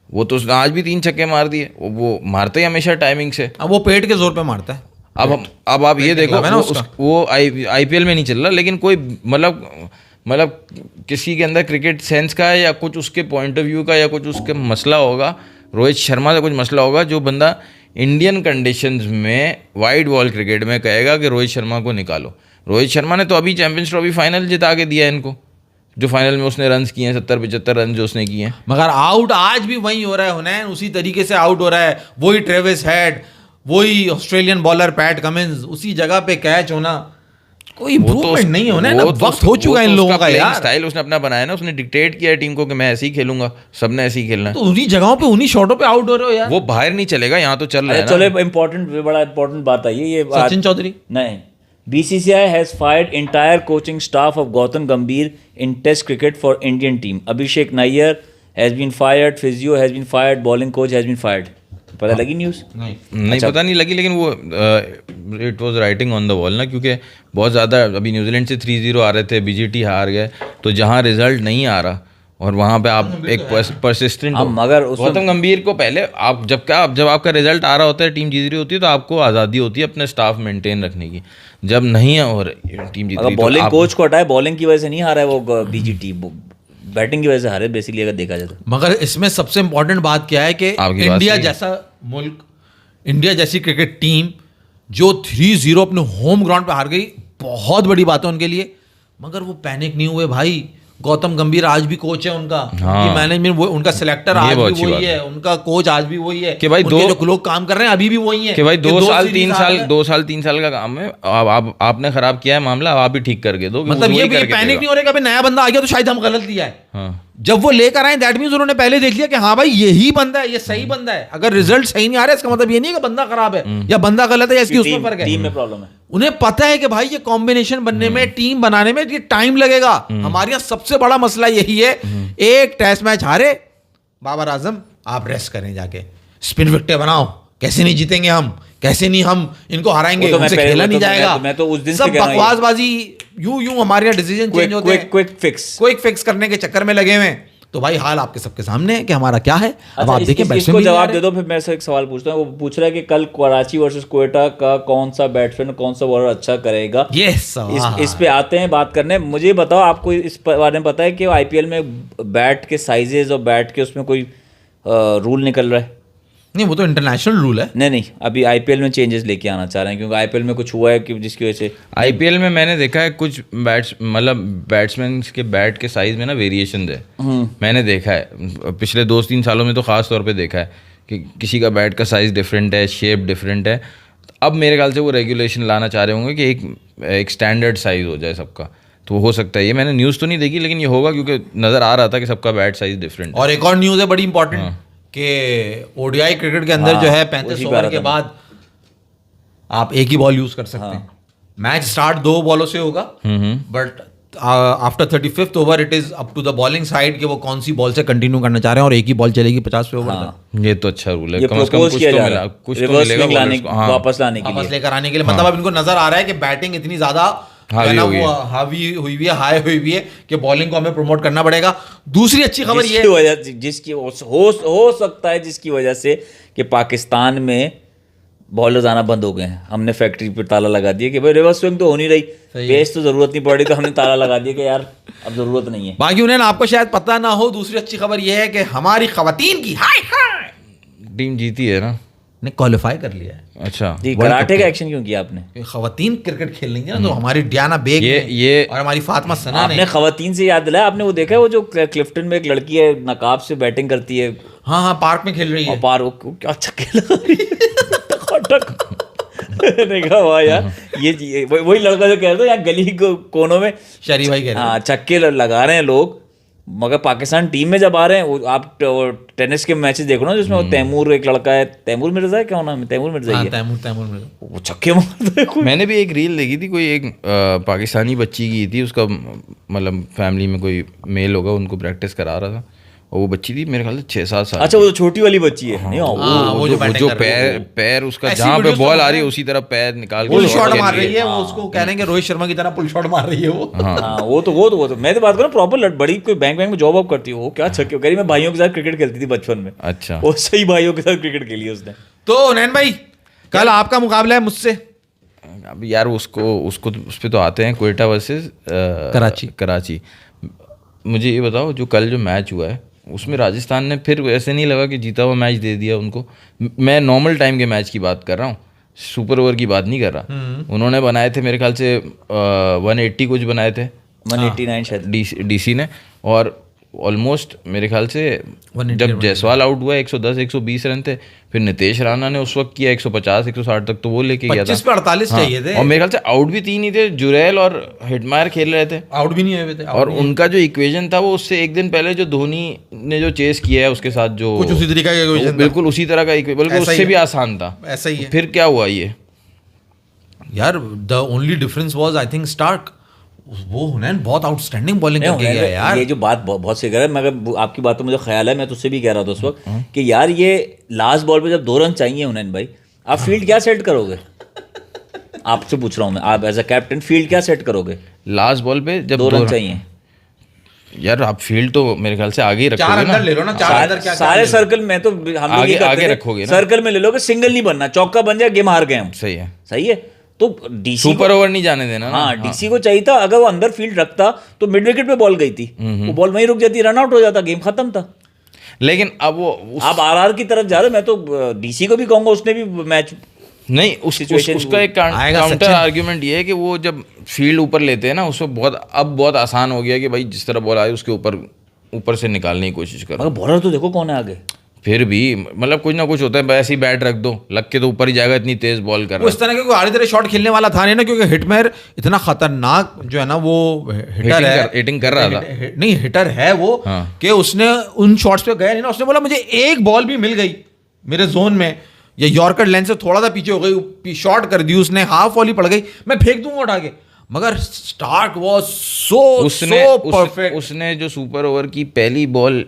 वो तो आज भी 3 छक्के मार दिए। वो मारते ही हमेशा टाइमिंग से, अब वो पेट के जोर पे मारता है। अब आप ये देखो वो आईपीएल में नहीं चल रहा, लेकिन कोई मतलब किसी के अंदर क्रिकेट सेंस का है या कुछ उसके पॉइंट ऑफ व्यू का या कुछ उसके मसला होगा, रोहित शर्मा का कुछ मसला होगा, जो बंदा इंडियन कंडीशंस में वाइड बॉल क्रिकेट में कहेगा कि रोहित शर्मा को निकालो। रोहित शर्मा ने तो अभी चैंपियंस ट्रॉफी फाइनल जिता के दिया इनको, जो फाइनल में उसने रन्स किए हैं 70-75 रन जो उसने किए हैं। मगर आउट आज भी वही हो रहा है हुनैन, उसी तरीके से आउट हो रहा है। वही ट्रेविस हेड, वही ऑस्ट्रेलियन बॉलर पैट कमिंस, उसी जगह पे कैच होना, कोई इम्प्रूवमेंट नहीं होना है ना। वक्त हो चुका है इन लोगों का यार। स्टाइल उसने अपना बनाया ना, उसने डिक्टेट किया टीम को कि मैं ऐसे ही खेलूंगा, सबने ऐसे ही खेलना है। तो उन्हीं जगहों पे उन्हीं शॉटों पे आउट हो रहे हो यार। वो बाहर नहीं चलेगा, यहाँ तो चल रहा है। चलो बड़ा इंपॉर्टेंट बात आई है ये। सचिन चौधरी नहीं, BCCI has fired entire coaching staff of Gautam Gambhir in Test cricket for Indian team. Abhishek Nair has been fired, physio has been fired, bowling coach has been fired. पता लगी न्यूज़? नहीं अच्छा। पता नहीं लगी, लेकिन वो it was writing on the wall ना, क्योंकि बहुत ज़्यादा अभी न्यूजीलैंड से 3-0 आ रहे थे, BGT हार गए, तो जहाँ रिजल्ट नहीं आ रहा और वहाँ पे आप एक परसिस्टेंट हो। मगर उसमें गौतम गंभीर को पहले आप जब आपका रिजल्ट आ रहा होता है, टीम जीत रही होती है, तो आपको आज़ादी होती है अपने स्टाफ मेंटेन रखने की। जब नहीं है और टीम जीत रही, बॉलिंग कोच को हटाए, बॉलिंग की वजह से नहीं हारा है वो बीजीटी, बैटिंग की वजह से हारे बेसिकली अगर देखा जाए तो। मगर इसमें सबसे इंपॉर्टेंट बात क्या है कि इंडिया जैसा मुल्क, इंडिया जैसी क्रिकेट टीम जो 3-0 अपने होम ग्राउंड पे हार गई, बहुत बड़ी बात है उनके लिए। मगर वो पैनिक नहीं हुए भाई। गौतम गंभीर आज भी कोच है उनका, उनकी मैनेजमेंट वो, उनका सिलेक्टर आज भी वही है, उनका कोच आज भी वही है कि भाई जो लोग काम कर रहे हैं अभी भी वही है कि भाई 2 साल 3 साल का काम है। आपने खराब किया है मामला, आप भी ठीक करके दो। मतलब ये पैनिक नहीं हो रहा कि नया बंदा आ गया तो शायद हम गलत लिया है। जब वो लेकर आए दैट मींस उन्होंने पहले देख लिया कि हाँ भाई यही बंदा है, ये सही बंदा है। अगर रिजल्ट सही नहीं आ रहा है इसका मतलब ये नहीं है कि बंदा खराब है या बंदा गलत है या इसकी उसमें फर्क है, टीम में प्रॉब्लम है। उन्हें पता है कि भाई ये कॉम्बिनेशन बनने में, टीम बनाने में ये टाइम लगेगा। हमारे यहाँ सबसे बड़ा मसला यही है, एक टेस्ट मैच हारे, बाबर आजम आप रेस्ट करें जाके, स्पिन विकेट बनाओ, कैसे नहीं जीतेंगे हम, कैसे नहीं हम इनको हराएंगे, उनसे खेला नहीं जाएगा। मैं तो उस दिन सब बकवासबाजी, यूं हमारे यहाँ डिसीजन चेंज होते हैं, क्विक फिक्स करने के चक्कर में लगे हुए हैं। तो भाई हाल आपके सबके सामने है कि हमारा क्या है। अब आप देखिए इसको जवाब दे दो, फिर मैं से एक सवाल पूछता हूँ। वो पूछ रहा है कि कल कराची वर्सेस क्वेटा का कौन सा बैट्समैन, कौन सा बॉलर अच्छा करेगा। इस पे आते हैं बात करने। मुझे बताओ, आपको इस बारे में पता है कि आईपीएल में बैट के साइजेस और बैट के उसमें कोई रूल निकल रहा है? नहीं, वो तो इंटरनेशनल रूल है। नहीं, अभी आईपीएल में चेंजेस लेके आना चाह रहे हैं, क्योंकि आईपीएल में कुछ हुआ है कि जिसकी वजह से आईपीएल में मैंने देखा है कुछ बैट्समैन के बैट के साइज में ना वेरिएशन है। मैंने देखा है पिछले 2-3 सालों में तो खास तौर पे देखा है कि किसी का बैट का साइज डिफरेंट है, शेप डिफरेंट है। अब मेरे ख्याल से वो रेगुलेशन लाना चाह रहे होंगे कि एक स्टैंडर्ड साइज हो जाए सबका, तो हो सकता है। ये मैंने न्यूज़ तो नहीं देखी, लेकिन ये होगा क्योंकि नज़र आ रहा था कि सबका बैट साइज डिफरेंट है। और एक और न्यूज़ है बड़ी इंपॉर्टेंट कि ओडीआई क्रिकेट के अंदर जो है 35 ओवर के बाद आप एक ही बॉल यूज कर सकते हैं। मैच स्टार्ट 2 बॉलों से होगा, but after 35th over it is up to the bowling side कि वो कौन सी बॉल से कंटिन्यू करना चाह रहे हैं, और एक ही बॉल चलेगी 50वें ओवर तक। ये तो अच्छा रूल है, कम से कम कुछ तो मिला, कुछ तो मिलेगा वापस लाने के लिए, वापस लेकर आने के लिए। मतलब अब इनको नजर आ रहा है कि बैटिंग इतनी ज्यादा हावी हुई हुई है, हाई हुई हुई है कि बॉलिंग को हमें प्रमोट करना पड़ेगा। दूसरी अच्छी खबर ये है जिसकी हो सकता है जिसकी वजह से कि पाकिस्तान में बॉलर्स आना बंद हो गए हैं। हमने फैक्ट्री पर ताला लगा दिया कि भाई रिवर्स स्विंग तो हो नहीं रही, पेस तो जरूरत नहीं पड़ रही, तो हमने ताला लगा दिया कि यार अब जरूरत नहीं है। बाकी उन्हें आपको शायद पता ना हो, दूसरी अच्छी खबर ये है कि हमारी खवातीन की टीम जीती है ना, ने क्वालिफाई कर लिया है। अच्छा, कराटे का एक्शन क्यों किया आपने? खवातीन क्रिकेट खेल रही है ना, तो हमारी डियाना बेग ये और हमारी फातिमा सना ने। आपने खवातीन से याद दिलाया, आपने वो देखा है वो जो क्लिफ्टन में एक लड़की है नकाब से बैटिंग करती है? हाँ, पार्क में खेल रही है। पार्क क्या छक्के लगा रही है देखा हुआ यार, ये वही लड़का जो कह रहे थे यहाँ गली कोनों में शरी भाई कह रहे हैं। हाँ, छक्के लगा रहे हैं लोग। मगर पाकिस्तान टीम में जब आ रहे हैं, आप टेनिस के मैचेस देखो ना जिसमें वो तैमूर एक लड़का है, तैमूर मिर्जा है, क्या नाम है? तैमूर मिर्जा ही है। तैमूर मिर्जा वो छक्के मारता है। मैंने भी एक रील देखी थी, कोई एक पाकिस्तानी बच्ची की थी, उसका मतलब फैमिली में कोई मेल होगा, उनको प्रैक्टिस करा रहा था, और वो बच्ची थी मेरे ख्याल से 6-7 साल। अच्छा, वो छोटी वाली बच्ची है। नहीं, वो जो पैर उसका जहाँ पे बॉल आ रही है उसी तरह पैर निकाल के पुल शॉट मार रही है। वो उसको कह रहे हैं रोहित शर्मा की तरह पुल शॉट मार रही है वो। हाँ, वो तो मैं तो बात करूँ प्रॉपर बड़ी कोई बैंक में जॉब वॉब करती है वो, क्या छक्के कह रही। मैं भाइयों के साथ क्रिकेट खेलती थी बचपन में। अच्छा, वो सही भाइयों के साथ क्रिकेट खेली उसने। तो नैन भाई कल आपका मुकाबला है मुझसे। अब यार उस पे तो आते हैं, क्वेटा वर्सेस कराची। मुझे ये बताओ, जो कल जो मैच हुआ है उसमें राजस्थान ने फिर ऐसे नहीं लगा कि जीता हुआ मैच दे दिया उनको। मैं नॉर्मल टाइम के मैच की बात कर रहा हूँ, सुपर ओवर की बात नहीं कर रहा। उन्होंने बनाए थे मेरे ख्याल से 180 कुछ बनाए थे, 189 शायद डीसी ने। और ऑलमोस्ट मेरे ख्याल से जब जायसवाल आउट हुआ 110-120 रन थे, फिर नितेश राणा ने उस वक्त किया 150-160 तक, तो वो लेके गया था। 25 पे 48 चाहिए थे। और मेरे ख्याल से आउट भी 3 ही थे, जुरैल और हिटमायर खेल रहे थे, आउट भी नहीं हुए थे। और उनका जो इक्वेशन था वो उससे एक दिन पहले जो धोनी ने जो चेस किया है उसके साथ जो कुछ उसी तरीका का इक्वेशन, बिल्कुल उसी तरह का, बिल्कुल उससे भी आसान था। ऐसा ही है। फिर क्या हुआ ये यार, the only difference was I think Starc. वो हुनैन बहुत आउटस्टैंडिंग बॉलिंग करके गया यार। ये जो बात बहुत सही कह रहा है, मगर आपकी बात तो मुझे ख्याल है, मैं तुझसे भी कह रहा था उस वक्त कि यार ये लास्ट बॉल पे जब 2 रन चाहिए हुनैन भाई, आप फील्ड क्या सेट करोगे? आपसे पूछ रहा हूँ मैं, आप एज अ कैप्टन फील्ड क्या सेट करोगे लास्ट बॉल पे जब 2 रन चाहिए? यार आप फील्ड तो मेरे ख्याल से आगे ही चार रखोगे अंदर ना। ले लो ना, चार अंदर क्या सारे सर्कल में तो हम लोग आगे- ये करते आगे थे, रखोगे ना। सर्कल में ले लो कि सिंगल नहीं बनना, चौका बन जाए गेम हार गए हम। सही है, सही है, तो डीसी सुपर ओवर नहीं जाने देना ना। हाँ डीसी को चाहिए था, अगर वो अंदर फील्ड रखता तो मिड विकेट पे बॉल गई थी, वो बॉल वहीं रुक जाती, रन आउट हो जाता, गेम खत्म था। लेकिन अब वो आप आरआर की तरफ जा रहे हो, मैं तो डीसी को भी कहूंगा उसने भी मैच नहीं Situation उसका एक आएगा काउंटर सचिन। आर्ग्यूमेंट ये है कि वो जब फील्ड ऊपर लेते हैं ना, उसमें बहुत आसान हो गया कि भाई जिस तरह बॉल आए उसके ऊपर से निकालने की कोशिश करो। मगर बॉलर तो देखो कौन है आगे। फिर भी मतलब कुछ ना कुछ होता है, ऐसे ही बैट रख दो, लग के तो ऊपर ही जाएगा, इतनी तेज बॉल कर वो इस तरह के कोई आड़े तेरे शॉट खेलने वाला था नहीं ना, क्योंकि हिटमेयर इतना खतरनाक जो है ना वो हिटर है, हिटिंग कर रहा था। नहीं हिटर है वो, हाँ। कि उसने उन शॉट्स पे गया नहीं ना, उसने बोला मुझे एक बॉल भी मिल गई मेरे जोन में, या यॉर्कर लेंथ से थोड़ा सा पीछे हो गई, शॉट कर दी उसने, हाफ वॉली पड़ गई, मैं फेंक दूंगा उठा के। मगर स्टार्क वाज सो परफेक्ट। उसने जो सुपर ओवर की पहली बॉल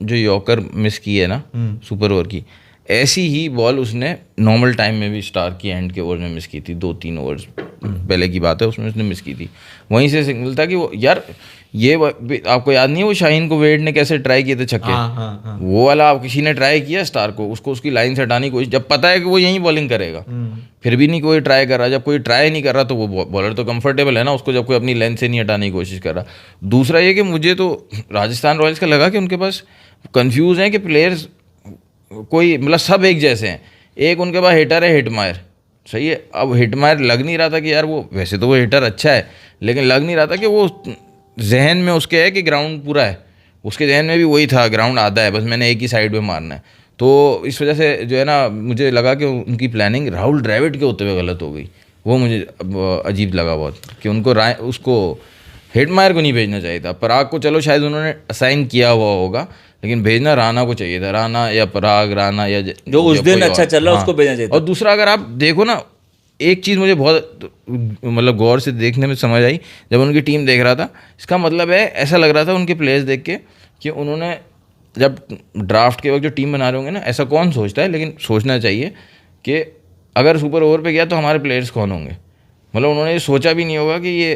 जो यॉर्कर मिस की है ना सुपर ओवर की, ऐसी ही बॉल उसने नॉर्मल टाइम में भी स्टार की एंड के ओवर में मिस की थी, 2-3 ओवर्स पहले की बात है, उसमें उसने मिस की थी। वहीं से सिग्नल था कि वो यार ये आपको याद नहीं है वो शाहीन को वेड ने कैसे ट्राई किए थे छक्के, वो वाला आप किसी ने ट्राई किया स्टार को, उसको उसकी लाइन से हटाने की कोशिश, जब पता है कि वो यहीं बॉलिंग करेगा फिर भी नहीं कोई ट्राई कर रहा। जब कोई ट्राई नहीं कर रहा तो वो बॉलर तो कंफर्टेबल है ना उसको, जब कोई अपनी लेंथ से नहीं हटाने की कोशिश कर रहा। दूसरा ये कि मुझे तो राजस्थान रॉयल्स का लगा कि उनके पास कंफ्यूज है कि प्लेयर्स कोई मतलब सब एक जैसे हैं। एक उनके पास हिटर है हिटमायर, सही है, अब हिटमायर लग नहीं रहा था कि यार वो, वैसे तो वो हिटर अच्छा है लेकिन लग नहीं रहा था कि वो जहन में उसके है कि ग्राउंड पूरा है, उसके जहन में भी वही था ग्राउंड आधा है, बस मैंने एक ही साइड पे मारना है। तो इस वजह से जो है ना मुझे लगा कि उनकी प्लानिंग राहुल द्रविड़ के होते हुए गलत हो गई, वो मुझे अजीब लगा बहुत कि उनको उसको हिटमायर को नहीं भेजना चाहिए था। पराग को चलो शायद उन्होंने असाइन किया हुआ होगा, लेकिन भेजना राणा को चाहिए था, राणा या पराग, राणा या जो उस दिन अच्छा चल रहा है उसको भेजना चाहिए था। और दूसरा अगर आप देखो ना, एक चीज़ मुझे बहुत मतलब गौर से देखने में समझ आई जब उनकी टीम देख रहा था, इसका मतलब है ऐसा लग रहा था उनके प्लेयर्स देख के कि उन्होंने जब ड्राफ्ट के वक्त जो टीम बना रहे होंगे ना, ऐसा कौन सोचता है, लेकिन सोचना चाहिए कि अगर सुपर ओवर पे गया तो हमारे प्लेयर्स कौन होंगे। मतलब उन्होंने ये सोचा भी नहीं होगा कि ये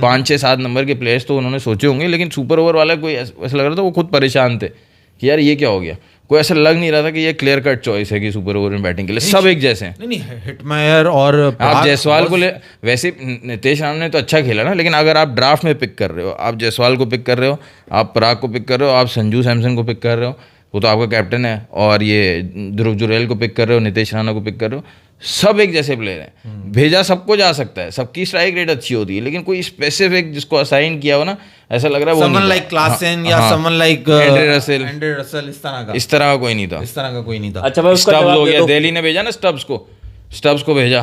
5-6-7 नंबर के प्लेयर्स तो उन्होंने सोचे होंगे, लेकिन सुपर ओवर वाला कोई ऐसा लग रहा था वो खुद परेशान थे कि यार ये क्या हो गया। कोई ऐसा लग नहीं रहा था कि ये क्लियर कट चॉइस है कि सुपर ओवर में बैटिंग के लिए सब एक जैसे हैं। नहीं हिटमायर और आप जायसवाल को ले, वैसे नितेश राणा ने तो अच्छा खेला ना, लेकिन अगर आप ड्राफ्ट में पिक कर रहे हो, आप जायसवाल को पिक कर रहे हो, आप पराग को पिक कर रहे हो, आप संजू सैमसन को पिक कर रहे हो, वो तो आपका कैप्टन है, और ये ध्रुव जुरैल को पिक कर रहे हो, नितेश राणा को पिक कर रहे हो, सब एक जैसे प्लेयर हैं। भेजा सबको जा सकता है, सबकी स्ट्राइक रेट अच्छी होती है, लेकिन कोई स्पेसिफिक जिसको असाइन किया हो ना, ऐसा लग रहा है वो समवन लाइक क्लासन या समवन लाइक एंड्रे रसेल, इस तरह का कोई नहीं था, इस तरह का कोई नहीं था। अच्छा भाई उसका स्टब्स जवाब हो दे गया, दो। दिल्ली ने भेजा ना स्टब्स को भेजा,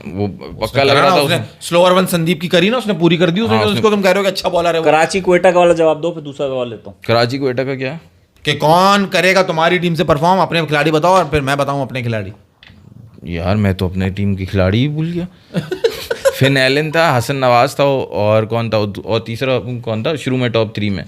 वो पक्का लग रहा था उसने उसने। स्लोअर वन संदीप की करी ना, उसने पूरी कर दी उसने, उसको तुम कह रहे हो कि अच्छा बॉलर है वो। कराची क्वेटा का वाला जवाब दो, फिर दूसरा सवाल लेता हूँ। कराची क्वेटा का क्या, कि कौन करेगा तुम्हारी टीम से परफॉर्म, अपने खिलाड़ी बताओ और फिर मैं बताऊं अपने खिलाड़ी। यार मैं तो अपने टीम की खिलाड़ी ही भूल गया। फिन एलन था, हसन नवाज था, और कौन था, और तीसरा कौन था शुरू में टॉप 3 में,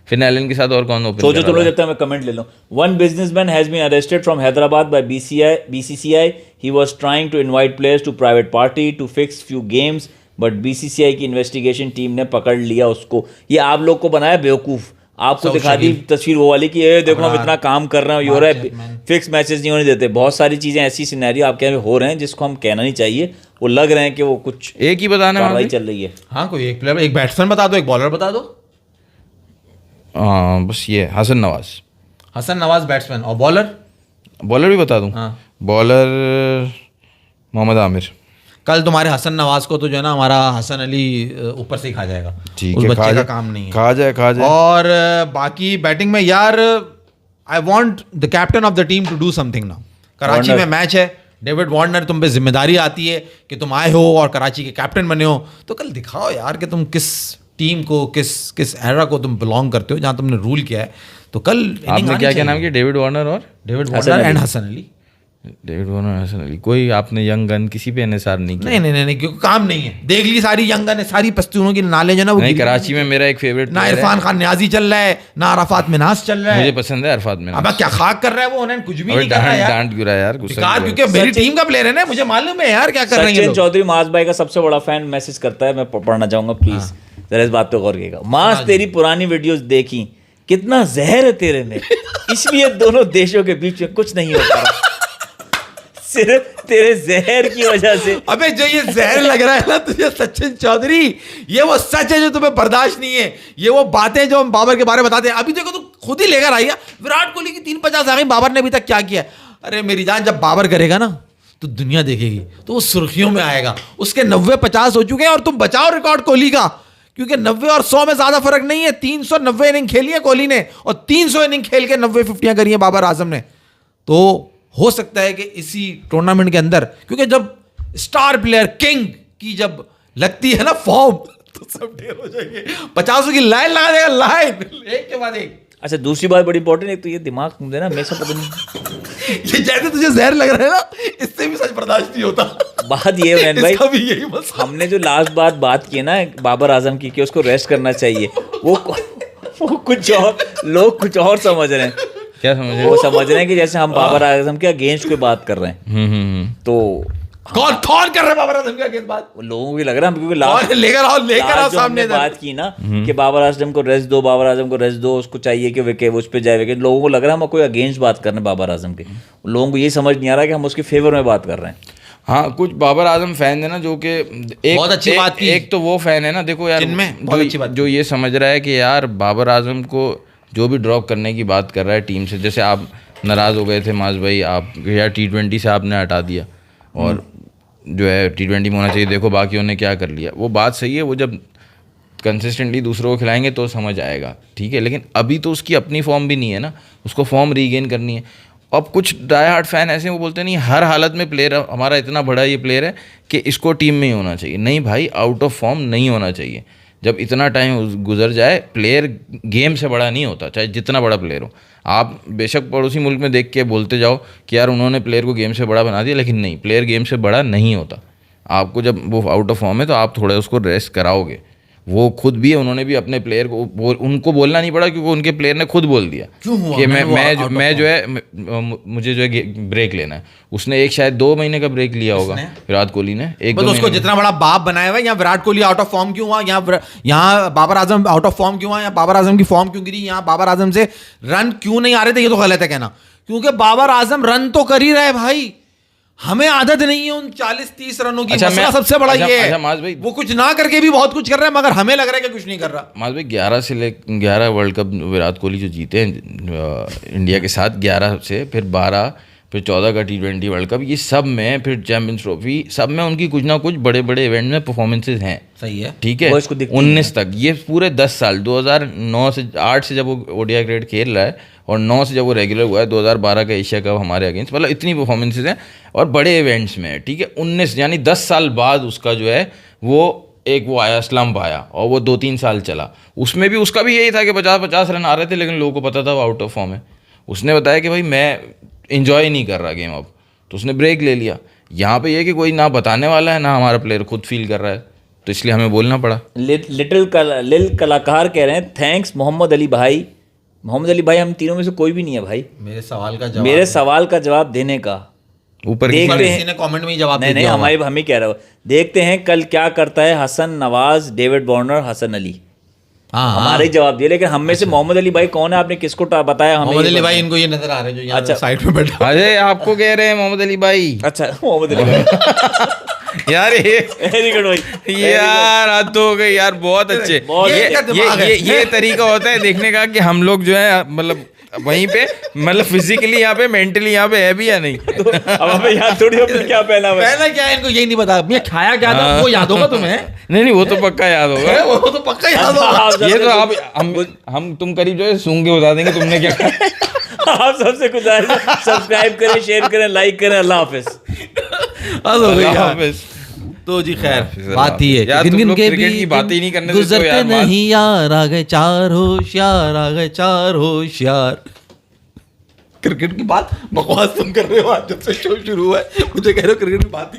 फिन एलन के साथ और कौन ओपन सोचो तुम लोग, जब तक मैं कमेंट ले लूं। One businessman has been arrested from Hyderabad by BCCI. He was trying to invite players to private party to fix few games, but BCCI की इन्वेस्टिगेशन टीम ने पकड़ लिया उसको। ये आप लोग को बनाया बेवकूफ, आपको दिखा दी तस्वीर वो वाली कि ये देखो हम इतना काम कर रहे हैं, ये हो रहा है, फिक्स मैचेस नहीं होने देते। बहुत सारी चीजें ऐसी सिनेरियो आपके यहाँ हो रहे हैं जिसको हम कहना नहीं चाहिए, वो लग रहे हैं कि वो कुछ एक ही बताना कार्रवाई चल रही है। हाँ कोई एक प्लेयर, एक बैट्समैन बता दो, एक बॉलर बता दो। हाँ बस ये हसन नवाज बैट्समैन, और बॉलर भी बता दूं। बॉलर मोहम्मद आमिर। कल तुम्हारे हसन नवाज को तो जो है ना हमारा हसन अली ऊपर से ही खा जाएगा, ठीक उस है, बच्चे का काम नहीं है, खा जाए। और बाकी बैटिंग में यार I want the captain of the team to do something now. Karachi में मैच है, डेविड वार्नर तुम पे जिम्मेदारी आती है कि तुम आए हो और कराची के कैप्टन बने हो, तो कल दिखाओ यार कि तुम किस टीम को, किस एरा को तुम बिलोंग करते हो, जहां तुमने रूल किया है। तो कल आपने क्या नाम किया, David Warner and Hasan Ali. David Warner, Hasan Ali, कोई आपने यंग गन किसी पे इन्हिसार नहीं किया? नहीं, क्योंकि काम नहीं है, देख ली सारी यंग गन है, सारी पश्तूनों की नाले जो ना वो नहीं, कराची में मेरा एक फेवरेट ना इरफान खान न्याजी चल रहा है, ना अरफात मिन्हाज चल रहा है। मुझे पसंद है अरफात मिन्हाज। अब क्या खाक कर रहा है वो, उन्होंने कुछ भी नहीं कर रहा यार, डांट क्यों रहा है यार, गुस्सा क्योंकि मेरी टीम का प्लेयर है ना, मुझे मालूम है यार क्या कर रहे हैं। सचिन चौधरी माज भाई का सबसे बड़ा फैन मैसेज करता है, मैं पढ़ना चाहूंगा प्लीज। जरा इस बात पे गौर कीजिएगा। मास तेरी पुरानी वीडियोस देखी, कितना जहर है तेरे में, इसलिए दोनों देशों के बीच में कुछ नहीं हो पा रहा, सिर्फ तेरे जहर की वजह से। अबे जो ये जहर लग रहा है ना तुझे सचिन चौधरी, ये वो सच है जो तुम्हें बर्दाश्त नहीं है, ये वो बातें जो हम बाबर के बारे में बताते हैं। अभी देखो तू खुद ही लेकर आई है, विराट कोहली की 350 आ गई, बाबर ने अभी तक क्या किया। अरे मेरी जान, जब बाबर करेगा ना तो दुनिया देखेगी, तो वो सुर्खियों में आएगा। उसके 90-50 हो चुके हैं और तुम बचाओ रिकॉर्ड कोहली का, क्योंकि 90 और 100 में ज्यादा फर्क नहीं है। 390 इनिंग खेली है कोहली ने और 300 इनिंग खेल के 90 50 करी है बाबर आजम ने। तो हो सकता है कि इसी टूर्नामेंट के अंदर, क्योंकि जब स्टार प्लेयर किंग की जब लगती है ना फॉर्म, तो सब ढेर हो जाएंगे। 50 की लाइन लगा देगा, लाइन एक के बाद एक। अच्छा, दूसरी बात बड़ी इंपॉर्टेंट है, तो ये दिमाग तुम देना हमेशा पता नहीं ये जैसे तुझे जहर लग रहा है ना, इससे भी सच बर्दाश्त नहीं होता। बात ये है भाई, इसका भी यही मसला। हमने जो लास्ट बात की है ना बाबर आजम की, कि उसको रेस्ट करना चाहिए, वो कुछ और लोग कुछ और समझ रहे हैं। क्या समझ रहे? वो समझ रहे हैं कि जैसे हम बाबर आजम के अगेंस्ट कोई बात कर रहे हैं। तो कौन कर रहा है बाबर आजम के अगेंस्ट बात? लोगों को लग रहा है, क्योंकि लास्ट लेकर आओ सामने बात की ना कि बाबर आजम को रेस्ट दो, बाबर आजम को रेस्ट दो, उसको चाहिए कि विकेट उस पे जाए विकेट। लोगों को लग रहा है हम कोई अगेंस्ट बात कर रहे हैं बाबर आजम के। लोगों को ये समझ नहीं आ रहा कि हम उसके फेवर में बात कर रहे हैं। हाँ, कुछ बाबर आजम फैन है ना जो कि बहुत अच्छी बात की। एक तो वो फैन है ना, देखो यार, बहुत अच्छी बात जो ये समझ रहा है कि यार बाबर आजम को जो भी ड्रॉप करने की बात कर रहा है टीम से, जैसे आप नाराज़ हो गए थे माज भाई, आप यार T20 से आपने हटा दिया और जो है T20 में होना चाहिए, देखो बाकियों ने क्या कर लिया। वो बात सही है, वो जब कंसिस्टेंटली दूसरों को खिलाएंगे तो समझ आएगा, ठीक है। लेकिन अभी तो उसकी अपनी फॉर्म भी नहीं है ना, उसको फॉर्म रीगेन करनी है। अब कुछ डाई हार्ड फैन ऐसे वो बोलते नहीं हर हालत में प्लेयर हमारा इतना बड़ा ये प्लेयर है कि इसको टीम में ही होना चाहिए। नहीं भाई, आउट ऑफ फॉर्म नहीं होना चाहिए। जब इतना टाइम गुजर जाए, प्लेयर गेम से बड़ा नहीं होता, चाहे जितना बड़ा प्लेयर हो। आप बेशक पड़ोसी मुल्क में देख के बोलते जाओ कि यार उन्होंने प्लेयर को गेम से बड़ा बना दिया, लेकिन नहीं, प्लेयर गेम से बड़ा नहीं होता। आपको जब वो आउट ऑफ फॉर्म है तो आप थोड़ा उसको रेस्ट कराओगे। वो खुद भी है, उन्होंने भी अपने प्लेयर को उनको बोलना नहीं पड़ा, क्योंकि उनके प्लेयर ने खुद बोल दिया कि मैं जो है मुझे जो है ब्रेक लेना है। उसने एक शायद 2 महीने का ब्रेक लिया होगा विराट कोहली ने। एक तो उसको जितना बड़ा बाप बनाया हुआ है, यहाँ Virat Kohli out of form क्यों हुआ, यहाँ Babar Azam out of form क्यों हुआ, यहाँ बाबर आजम की फॉर्म क्यों गिरी, यहाँ बाबर आजम से रन क्यों नहीं आ रहे थे, ये तो गलत है कहना। क्योंकि बाबर आजम रन तो कर ही रहे भाई, हमें आदत नहीं है उन 40-30 रनों की। मसला सबसे बड़ा ये है, भाई वो कुछ ना करके भी बहुत कुछ कर रहा है, मगर हमें लग रहा है कि कुछ नहीं कर रहा। माज भाई 11 वर्ल्ड कप विराट कोहली जो जीते हैं इंडिया के साथ, 11 से फिर 12 फिर 14 का T20 वर्ल्ड कप, ये सब में फिर चैंपियंस ट्रॉफी, सब में उनकी कुछ ना कुछ बड़े बड़े इवेंट में परफॉर्मेंसेज हैं। सही है, ठीक है। 19 तक ये पूरे 10 साल 2009 से 8 से जब वो ODI क्रिकेट खेल रहा है और 9 से जब वो रेगुलर हुआ है, 2012 का एशिया कप हमारे अगेंस्ट, मतलब इतनी परफॉर्मेंसेज हैं और बड़े इवेंट्स में, ठीक है। 19 यानी 10 साल बाद उसका जो है वो एक वो आया स्लम्प आया और वो 2-3 साल चला। उसमें भी उसका भी यही था कि 50-50 रन आ रहे थे, लेकिन लोगों को पता था वो आउट ऑफ फॉर्म है। उसने बताया कि भाई मैं इंजॉय नहीं कर रहा गेम अब, तो उसने ब्रेक ले लिया। यहाँ पे ये कि कोई ना बताने वाला है ना हमारा प्लेयर खुद फील कर रहा है, तो इसलिए हमें बोलना पड़ा। लिल कलाकार कह रहे हैं थैंक्स मोहम्मद अली भाई। मोहम्मद अली भाई हम तीनों में से कोई भी नहीं है भाई मेरे सवाल का जवाब देने का। ऊपर किसी ने कमेंट में ही जवाब नहीं, हम ही कह रहे हो। देखते हैं कल क्या करता है हसन नवाज, डेविड वार्नर, हसन अली। हमारे जवाब दिए, लेकिन हम में से मोहम्मद अली भाई कौन है, आपने किसको बताया हमें? मोहम्मद अली भाई इनको ये नजर आ रहे हैं जो यहाँ अच्छा साइड में बैठा। अरे आपको कह रहे हैं मोहम्मद अली भाई। अच्छा मोहम्मद अली भाई यार वेरी गुड भाई, यार हद हो गई यार, बहुत अच्छे। ये तरीका होता है देखने का कि हम लोग जो है मतलब वहीं पे मतलब फिजिकली यहाँ पे मेंटली यहाँ पे है भी या नहीं। तो अब हमें याद थोड़ी हो क्या पहना क्या है, इनको यही नहीं पता मैं खाया क्या था, वो याद होगा तुम्हें? नहीं वो तो पक्का याद होगा, वो तो पक्का याद होगा। ये तो आप हम तुम करीब जो है सूंघ के बता देंगे तुमने क्या खाया। आप सबसे गुजारिश सब्सक्राइब करें, शेयर करें, लाइक करें। अल्लाह हाफिज। तो जी खैर बात ही है, गिन के क्रिकेट की बात ही नहीं करने गुजरते यार नहीं यार, आ गए 4 होशियार, आ गए 4 होशियार। क्रिकेट की बात बकवास तुम कर रहे हो आज जब से शो शुरू हुआ है, मुझे कह रहे हो क्रिकेट की बात ही